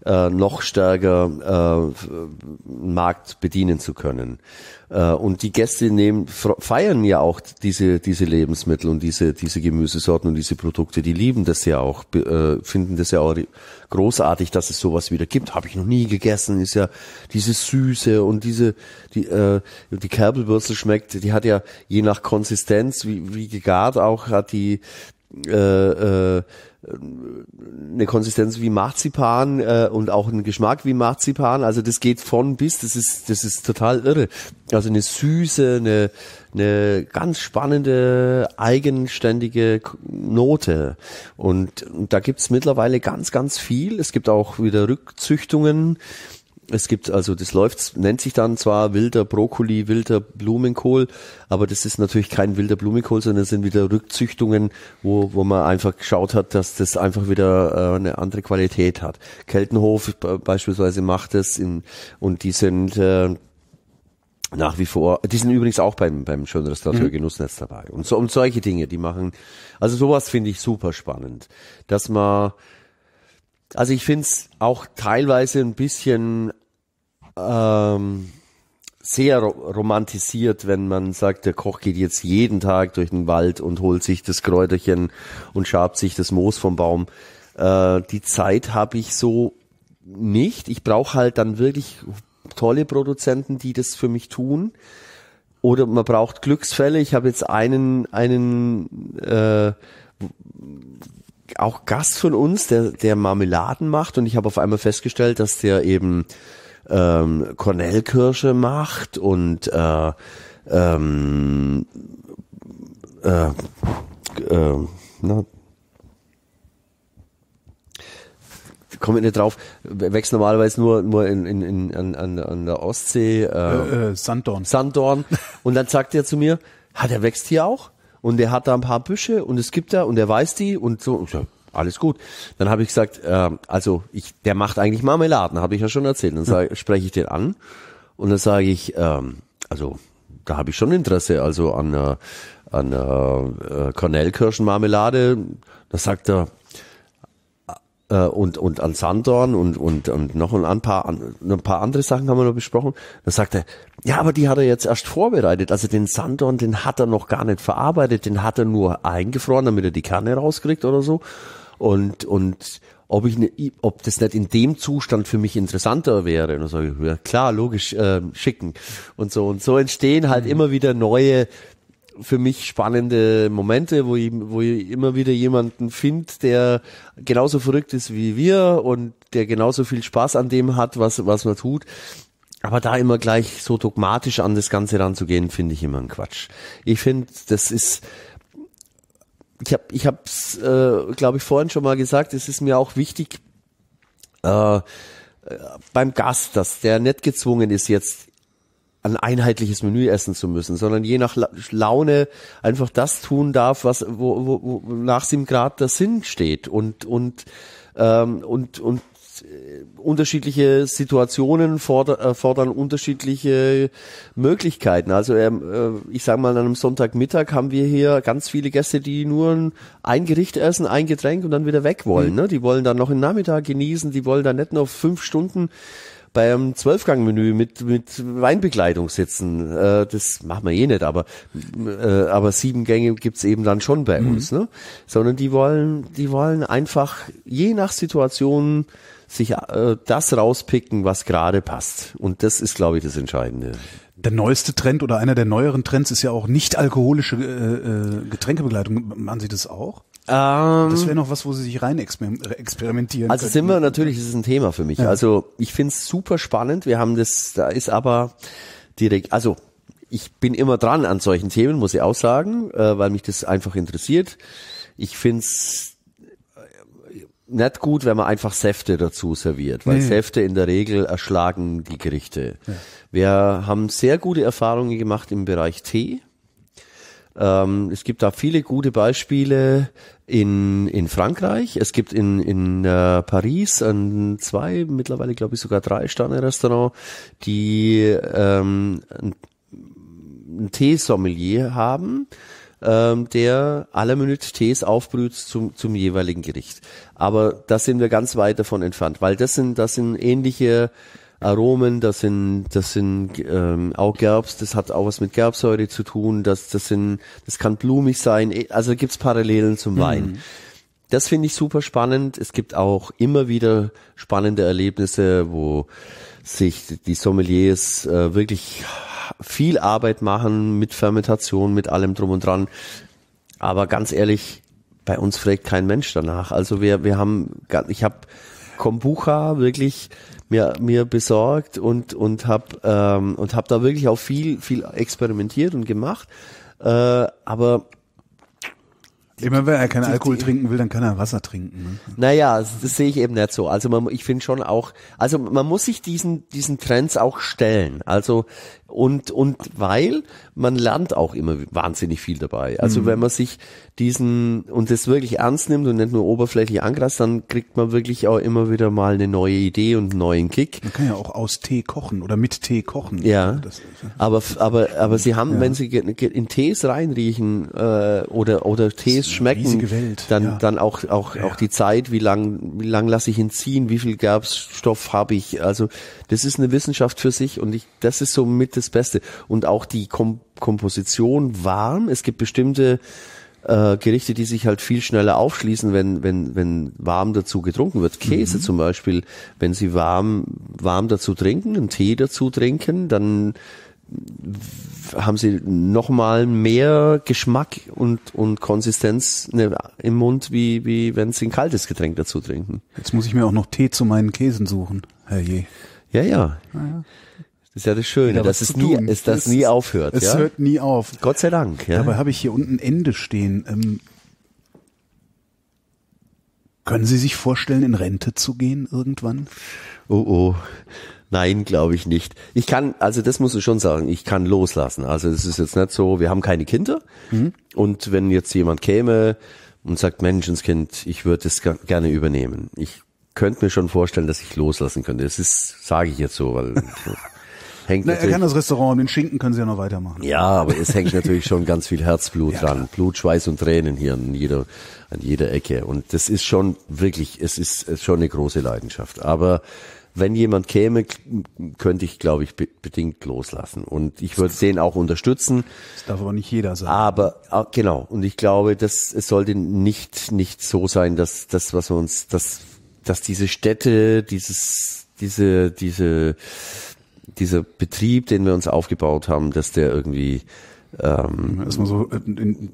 noch stärker Markt bedienen zu können. Und die Gäste feiern ja auch diese Lebensmittel und diese Gemüsesorten und diese Produkte. Die lieben das ja auch, finden das ja auch großartig, dass es sowas wieder gibt. Habe ich noch nie gegessen. Ist ja diese Süße und die Kerbelwurzel schmeckt. Die hat ja je nach Konsistenz wie gegart auch hat die eine Konsistenz wie Marzipan und auch einen Geschmack wie Marzipan. Also das geht von bis, das ist total irre. Also eine Süße, eine ganz spannende, eigenständige Note. Und da gibt's mittlerweile ganz, ganz viel. Es gibt auch wieder Rückzüchtungen. Es gibt also, nennt sich dann zwar wilder Brokkoli, wilder Blumenkohl, aber das ist natürlich kein wilder Blumenkohl, sondern es sind wieder Rückzüchtungen, wo man einfach geschaut hat, dass das einfach wieder eine andere Qualität hat. Keltenhof beispielsweise macht das und die sind nach wie vor, die sind übrigens auch beim Schönen Restaurateur Genussnetz dabei. Und solche Dinge, die machen, also sowas finde ich super spannend, dass man. Also ich finde es auch teilweise ein bisschen sehr romantisiert, wenn man sagt, der Koch geht jetzt jeden Tag durch den Wald und holt sich das Kräuterchen und schabt sich das Moos vom Baum. Die Zeit habe ich so nicht. Ich brauche halt dann wirklich tolle Produzenten, die das für mich tun. Oder man braucht Glücksfälle. Ich habe jetzt einen auch Gast von uns, der Marmeladen macht und ich habe auf einmal festgestellt, dass der eben Kornelkirsche macht und komme ich nicht drauf, wächst normalerweise nur an der Ostsee. Sanddorn. Und dann sagt er zu mir, der wächst hier auch? Und der hat da ein paar Büsche und es gibt da und der weiß die und so. Und so, alles gut. Dann habe ich gesagt, der macht eigentlich Marmeladen, habe ich ja schon erzählt. Dann spreche ich den an und dann sage ich, da habe ich schon Interesse, also an Kornelkirschenmarmelade. Da sagt er, und an Sanddorn und noch ein paar andere Sachen haben wir noch besprochen. Da sagt er, ja, aber die hat er jetzt erst vorbereitet. Also den Sanddorn, den hat er noch gar nicht verarbeitet, den hat er nur eingefroren, damit er die Kerne rauskriegt oder so. Und ob das nicht in dem Zustand für mich interessanter wäre. Und dann sage ich, ja klar, logisch, schicken. Und so entstehen halt immer wieder neue, für mich spannende Momente, wo ich immer wieder jemanden finde, der genauso verrückt ist wie wir und der genauso viel Spaß an dem hat, was man tut. Aber da immer gleich so dogmatisch an das Ganze ranzugehen, finde ich immer ein Quatsch. Ich finde, das ist, ich hab's, glaube ich, vorhin schon mal gesagt, es ist mir auch wichtig, beim Gast, dass der nicht gezwungen ist, jetzt ein einheitliches Menü essen zu müssen, sondern je nach Laune einfach das tun darf, wo nach ihm gerade der Sinn steht und unterschiedliche Situationen fordern unterschiedliche Möglichkeiten. Also ich sage mal, an einem Sonntagmittag haben wir hier ganz viele Gäste, die nur ein Gericht essen, ein Getränk und dann wieder weg wollen. Ne? Die wollen dann noch den Nachmittag genießen, die wollen dann nicht noch 5 Stunden beim 12-Gang-Menü mit Weinbegleitung sitzen. Das machen wir nicht, aber 7 Gänge gibt's eben dann schon bei uns. Ne? Sondern die wollen einfach je nach Situation sich das rauspicken, was gerade passt. Und das ist, glaube ich, das Entscheidende. Der neueste Trend oder einer der neueren Trends ist ja auch nicht alkoholische Getränkebegleitung. Machen Sie das auch? Das wäre noch was, wo Sie sich rein experimentieren Also könnten. Natürlich ist es ein Thema für mich. Ja. Also ich finde es super spannend. Da ist aber direkt, also ich bin immer dran an solchen Themen, muss ich auch sagen, weil mich das einfach interessiert. Ich finde es nicht gut, wenn man einfach Säfte dazu serviert, weil Säfte in der Regel erschlagen die Gerichte. Ja. Wir haben sehr gute Erfahrungen gemacht im Bereich Tee. Es gibt da viele gute Beispiele in Frankreich. Es gibt in Paris 2, mittlerweile glaube ich sogar 3 Sterne-Restaurant, die ein Teesommelier haben, der à la Minute Tees aufbrüht zum jeweiligen Gericht. Aber da sind wir ganz weit davon entfernt, weil das sind ähnliche Aromen, das sind auch Gerbs, das hat auch was mit Gerbsäure zu tun, das kann blumig sein, also gibt's Parallelen zum Wein. Das finde ich super spannend. Es gibt auch immer wieder spannende Erlebnisse, wo sich die Sommeliers wirklich viel Arbeit machen mit Fermentation, mit allem drum und dran. Aber ganz ehrlich, bei uns fragt kein Mensch danach. Also ich habe Kombucha wirklich mir besorgt und hab da wirklich auch viel experimentiert und gemacht. Aber immer wenn er keinen Alkohol trinken will, dann kann er Wasser trinken. Ne? Naja, das sehe ich eben nicht so. Also ich finde schon auch, also man muss sich diesen Trends auch stellen. Also und weil man lernt auch immer wahnsinnig viel dabei. Also wenn man sich und das wirklich ernst nimmt und nicht nur oberflächlich angreift, dann kriegt man wirklich auch immer wieder mal eine neue Idee und einen neuen Kick. Man kann ja auch aus Tee kochen oder mit Tee kochen. Ja, aber sie haben, wenn sie in Tees reinriechen oder Tees schmecken, Welt. Dann auch die Zeit, wie lang lasse ich ihn ziehen, wie viel Gerbstoff habe ich. Also das ist eine Wissenschaft für sich und das ist so mit das Beste. Und auch die Komposition warm. Es gibt bestimmte Gerichte, die sich halt viel schneller aufschließen, wenn warm dazu getrunken wird. Käse zum Beispiel, wenn Sie warm dazu trinken, einen Tee dazu trinken, dann haben Sie nochmal mehr Geschmack und Konsistenz im Mund, wie wenn Sie ein kaltes Getränk dazu trinken. Jetzt muss ich mir auch noch Tee zu meinen Käsen suchen, herrje. Ja. Das ist ja das Schöne, dass es nie aufhört. Es hört nie auf. Gott sei Dank. Ja. Dabei habe ich hier unten Ende stehen. Können Sie sich vorstellen, in Rente zu gehen irgendwann? Oh. Nein, glaube ich nicht. Das muss ich schon sagen, ich kann loslassen. Also es ist jetzt nicht so, wir haben keine Kinder. Und wenn jetzt jemand käme und sagt, Menschenskind, ich würde das gerne übernehmen. Ich könnte mir schon vorstellen, dass ich loslassen könnte. Das sage ich jetzt so, weil er kann das Restaurant und den Schinken können Sie ja noch weitermachen. Ja, aber es hängt natürlich schon ganz viel Herzblut dran. Klar. Blut, Schweiß und Tränen hier an jeder Ecke. Und das ist schon wirklich, es ist schon eine große Leidenschaft. Aber wenn jemand käme, könnte ich, glaube ich, bedingt loslassen. Und ich würde den auch unterstützen. Das darf aber nicht jeder sagen. Aber, genau. Und ich glaube, es sollte nicht so sein, dass diese Städte, dieser Betrieb, den wir uns aufgebaut haben, dass der irgendwie erstmal so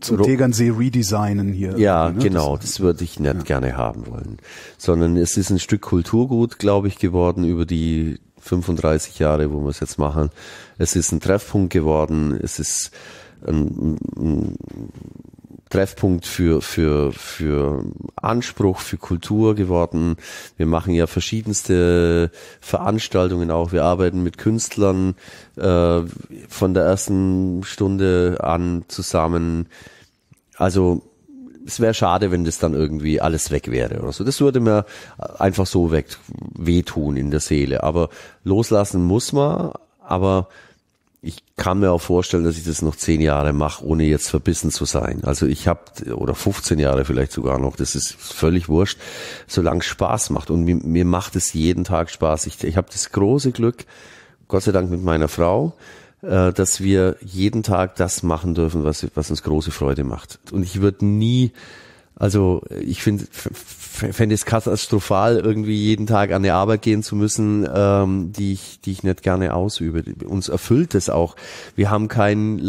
zum Tegernsee redesignen hier. Ja, ne? Genau, das würde ich nicht gerne haben wollen. Sondern es ist ein Stück Kulturgut, glaube ich, geworden über die 35 Jahre, wo wir es jetzt machen. Es ist ein Treffpunkt geworden, es ist ein Treffpunkt für Anspruch, für Kultur geworden. Wir machen ja verschiedenste Veranstaltungen auch. Wir arbeiten mit Künstlern von der ersten Stunde an zusammen. Also es wäre schade, wenn das dann irgendwie alles weg wäre oder so. Das würde mir einfach so wehtun in der Seele. Aber loslassen muss man, aber ich kann mir auch vorstellen, dass ich das noch 10 Jahre mache, ohne jetzt verbissen zu sein. Also oder 15 Jahre vielleicht sogar noch, das ist völlig wurscht, solange es Spaß macht. Und mir macht es jeden Tag Spaß. Ich habe das große Glück, Gott sei Dank mit meiner Frau, dass wir jeden Tag das machen dürfen, was uns große Freude macht. Und ich würde nie, also ich fände es katastrophal, irgendwie jeden Tag an die Arbeit gehen zu müssen, die ich nicht gerne ausübe. Uns erfüllt es auch. Wir haben kein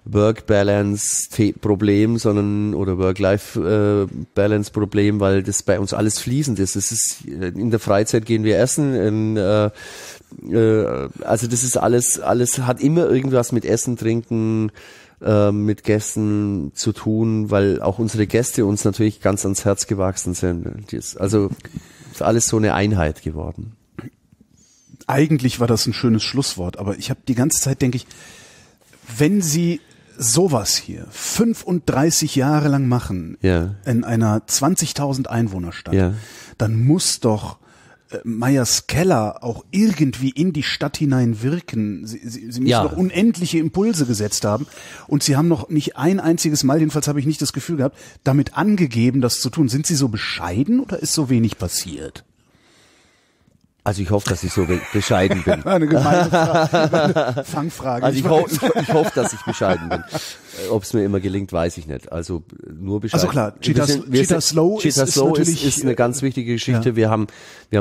Work-Balance-Problem, oder Work-Life-Balance-Problem, weil das bei uns alles fließend ist. Es ist, in der Freizeit gehen wir essen, also das ist alles hat immer irgendwas mit Essen, Trinken, mit Gästen zu tun, weil auch unsere Gäste uns natürlich ganz ans Herz gewachsen sind. Also ist alles so eine Einheit geworden. Eigentlich war das ein schönes Schlusswort, aber ich habe die ganze Zeit, denke ich, wenn Sie sowas hier 35 Jahre lang machen, in einer 20.000 Einwohnerstadt, dann muss doch Meyers Keller auch irgendwie in die Stadt hinein wirken. Sie müssen doch unendliche Impulse gesetzt haben. Und Sie haben noch nicht ein einziges Mal, jedenfalls habe ich nicht das Gefühl gehabt, damit angegeben, das zu tun. Sind Sie so bescheiden oder ist so wenig passiert? Also ich hoffe, dass ich so bescheiden bin. Eine gemeine Frage, Fangfrage. Also ich hoffe, dass ich bescheiden bin. Ob es mir immer gelingt, weiß ich nicht. Also nur bescheiden. Also klar, Cheetah Slow ist eine ganz wichtige Geschichte. Ja. Wir haben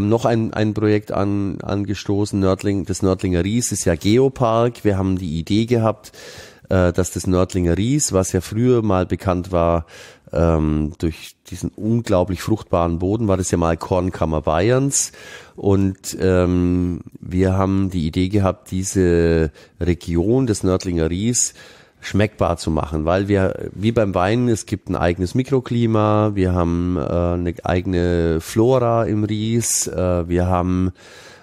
noch ein Projekt angestoßen, das Nördlinger Ries ist ja Geopark. Wir haben die Idee gehabt, dass das Nördlinger Ries, was ja früher mal bekannt war, durch diesen unglaublich fruchtbaren Boden, war das ja mal Kornkammer Bayerns. Und wir haben die Idee gehabt, diese Region des Nördlinger Ries schmeckbar zu machen, weil wir, wie beim Wein, es gibt ein eigenes Mikroklima, wir haben eine eigene Flora im Ries, wir haben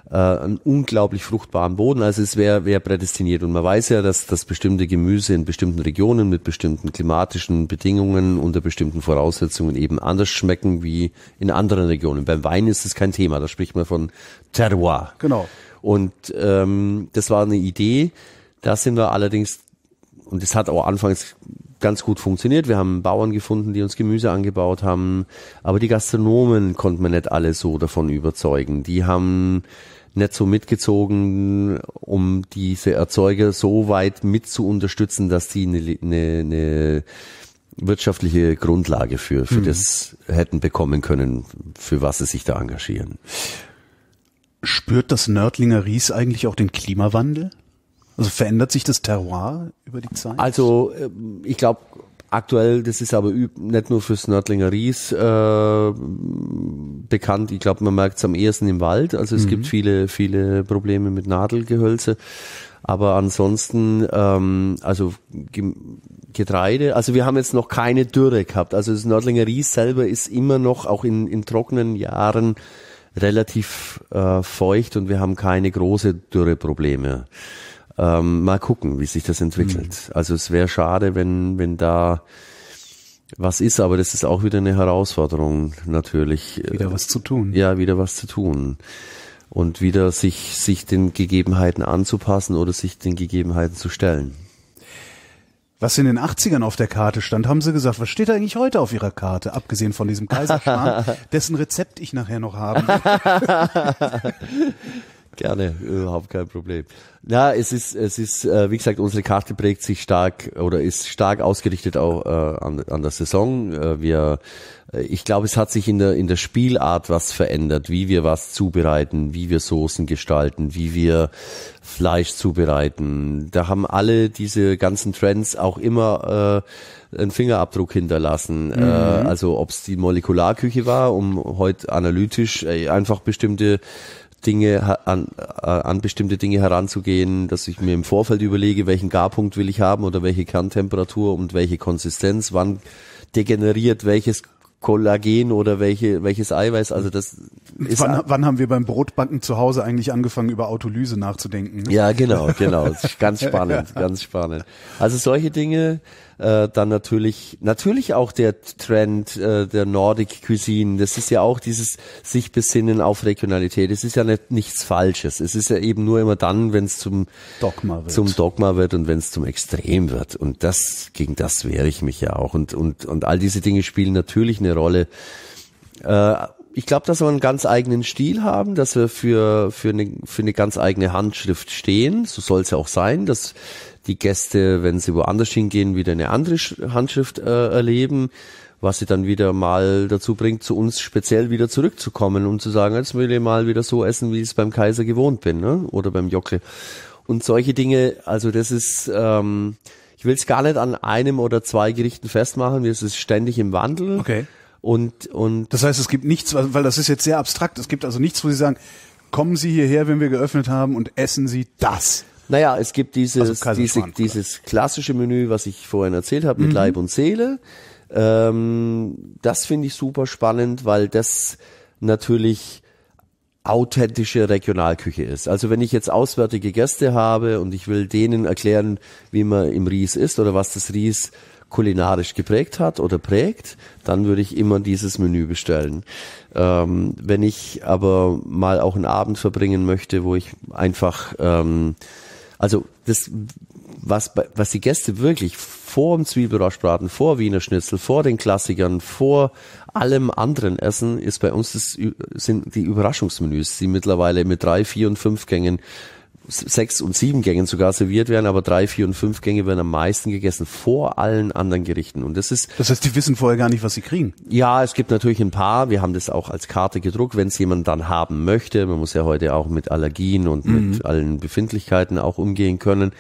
einen unglaublich fruchtbaren Boden, also es wäre prädestiniert. Und man weiß ja, dass bestimmte Gemüse in bestimmten Regionen mit bestimmten klimatischen Bedingungen unter bestimmten Voraussetzungen eben anders schmecken wie in anderen Regionen. Beim Wein ist es kein Thema, da spricht man von Terroir. Genau. Und das war eine Idee, da sind wir allerdings, und das hat auch anfangs ganz gut funktioniert, wir haben Bauern gefunden, die uns Gemüse angebaut haben, aber die Gastronomen konnten wir nicht alle so davon überzeugen. Die haben nicht so mitgezogen, um diese Erzeuger so weit mit zu unterstützen, dass die eine wirtschaftliche Grundlage für das hätten bekommen können, für was sie sich da engagieren. Spürt das Nördlinger Ries eigentlich auch den Klimawandel? Also verändert sich das Terroir über die Zeit? Also ich glaube, aktuell, das ist aber nicht nur fürs Nördlinger Ries bekannt. Ich glaube, man merkt es am ehesten im Wald. Also es gibt viele, viele Probleme mit Nadelgehölze. Aber ansonsten, also Getreide, also wir haben jetzt noch keine Dürre gehabt. Also das Nördlinger Ries selber ist immer noch, auch in trockenen Jahren, relativ feucht und wir haben keine große Dürreprobleme. Mal gucken, wie sich das entwickelt. Also es wäre schade, wenn da was ist, aber das ist auch wieder eine Herausforderung natürlich. Wieder was zu tun. Ja, wieder was zu tun. Und wieder sich den Gegebenheiten anzupassen oder sich den Gegebenheiten zu stellen. Was in den 80ern auf der Karte stand, haben Sie gesagt, was steht da eigentlich heute auf Ihrer Karte, abgesehen von diesem Kaiserschmarrn, dessen Rezept ich nachher noch habe. Gerne, überhaupt kein Problem. Na, es ist, wie gesagt, unsere Karte prägt sich stark oder ist stark ausgerichtet auch an der Saison. Ich glaube, es hat sich in der Spielart was verändert, wie wir was zubereiten, wie wir Soßen gestalten, wie wir Fleisch zubereiten. Da haben alle diese ganzen Trends auch immer einen Fingerabdruck hinterlassen. Also ob es die Molekularküche war, um heute analytisch einfach bestimmte Dinge an bestimmte Dinge heranzugehen, dass ich mir im Vorfeld überlege, welchen Garpunkt will ich haben oder welche Kerntemperatur und welche Konsistenz, wann degeneriert welches Kollagen oder welches Eiweiß, also das ist... Wann haben wir beim Brotbacken zu Hause eigentlich angefangen, über Autolyse nachzudenken? Ne? Ja, genau. Das ist ganz spannend, ganz spannend. Also solche Dinge, dann natürlich auch der Trend der Nordic Cuisine, das ist ja auch dieses sich besinnen auf Regionalität. Es ist ja nichts Falsches. Es ist ja eben nur immer dann, wenn es zum Dogma wird und wenn es zum Extrem wird. Und gegen das wehre ich mich ja auch. Und all diese Dinge spielen natürlich eine Rolle. Ich glaube, dass wir einen ganz eigenen Stil haben, dass wir für eine ganz eigene Handschrift stehen. So soll es ja auch sein, dass die Gäste, wenn sie woanders hingehen, wieder eine andere Handschrift erleben, was sie dann wieder mal dazu bringt, zu uns speziell wieder zurückzukommen und zu sagen, jetzt will ich mal wieder so essen, wie ich es beim Kaiser gewohnt bin, ne? Oder beim Jockle. Und solche Dinge, also das ist, ich will es gar nicht an einem oder zwei Gerichten festmachen, es ist ständig im Wandel. Okay. Und das heißt, es gibt nichts, weil das ist jetzt sehr abstrakt, es gibt also nichts, wo Sie sagen, kommen Sie hierher, wenn wir geöffnet haben und essen Sie das. Naja, es gibt dieses klassische Menü, was ich vorhin erzählt habe, mit Leib und Seele. Das finde ich super spannend, weil das natürlich authentische Regionalküche ist. Also wenn ich jetzt auswärtige Gäste habe und ich will denen erklären, wie man im Ries isst oder was das Ries kulinarisch geprägt hat oder prägt, dann würde ich immer dieses Menü bestellen. Wenn ich aber mal auch einen Abend verbringen möchte, wo ich einfach, also das, was die Gäste wirklich vor dem Zwiebelrostbraten, vor Wiener Schnitzel, vor den Klassikern, vor allem anderen essen, ist bei uns sind die Überraschungsmenüs, die mittlerweile mit 3, 4 und 5 Gängen 6 und 7 Gängen sogar serviert werden, aber 3, 4 und 5 Gänge werden am meisten gegessen vor allen anderen Gerichten. Und das heißt, die wissen vorher gar nicht, was sie kriegen. Ja, es gibt natürlich ein paar. Wir haben das auch als Karte gedruckt, wenn es jemand dann haben möchte. Man muss ja heute auch mit Allergien und mit allen Befindlichkeiten auch umgehen können.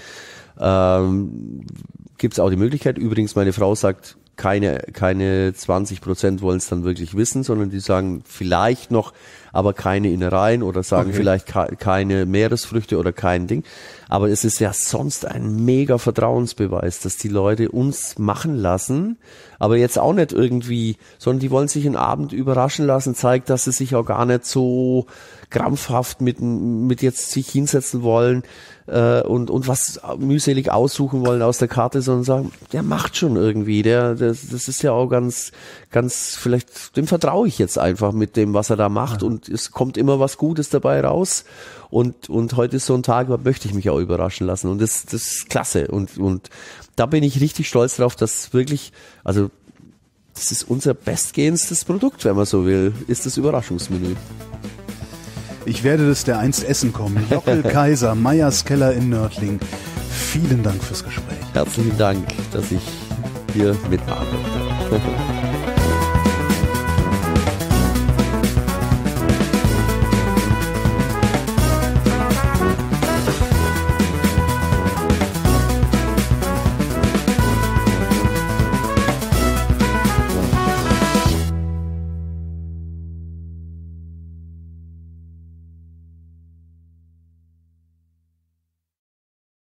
Gibt es auch die Möglichkeit. Übrigens, meine Frau sagt, keine 20% wollen es dann wirklich wissen, sondern die sagen vielleicht noch, aber keine Innereien oder sagen vielleicht keine Meeresfrüchte oder kein Ding. Aber es ist ja sonst ein mega Vertrauensbeweis, dass die Leute uns machen lassen, aber jetzt auch nicht irgendwie, sondern die wollen sich einen Abend überraschen lassen, zeigt, dass sie sich auch gar nicht so krampfhaft mit jetzt sich hinsetzen wollen und was mühselig aussuchen wollen aus der Karte, sondern sagen, der macht schon irgendwie, das ist ja auch ganz, vielleicht, dem vertraue ich jetzt einfach mit dem, was er da macht und es kommt immer was Gutes dabei raus und heute ist so ein Tag, da möchte ich mich auch überraschen lassen und das ist klasse und da bin ich richtig stolz drauf, dass wirklich, also das ist unser bestgehendstes Produkt, wenn man so will, ist das Überraschungsmenü. Ich werde das dereinst essen kommen. Jockel Kaiser, Meyers Keller in Nördling. Vielen Dank fürs Gespräch. Herzlichen Dank, dass ich hier mitmachen durfte.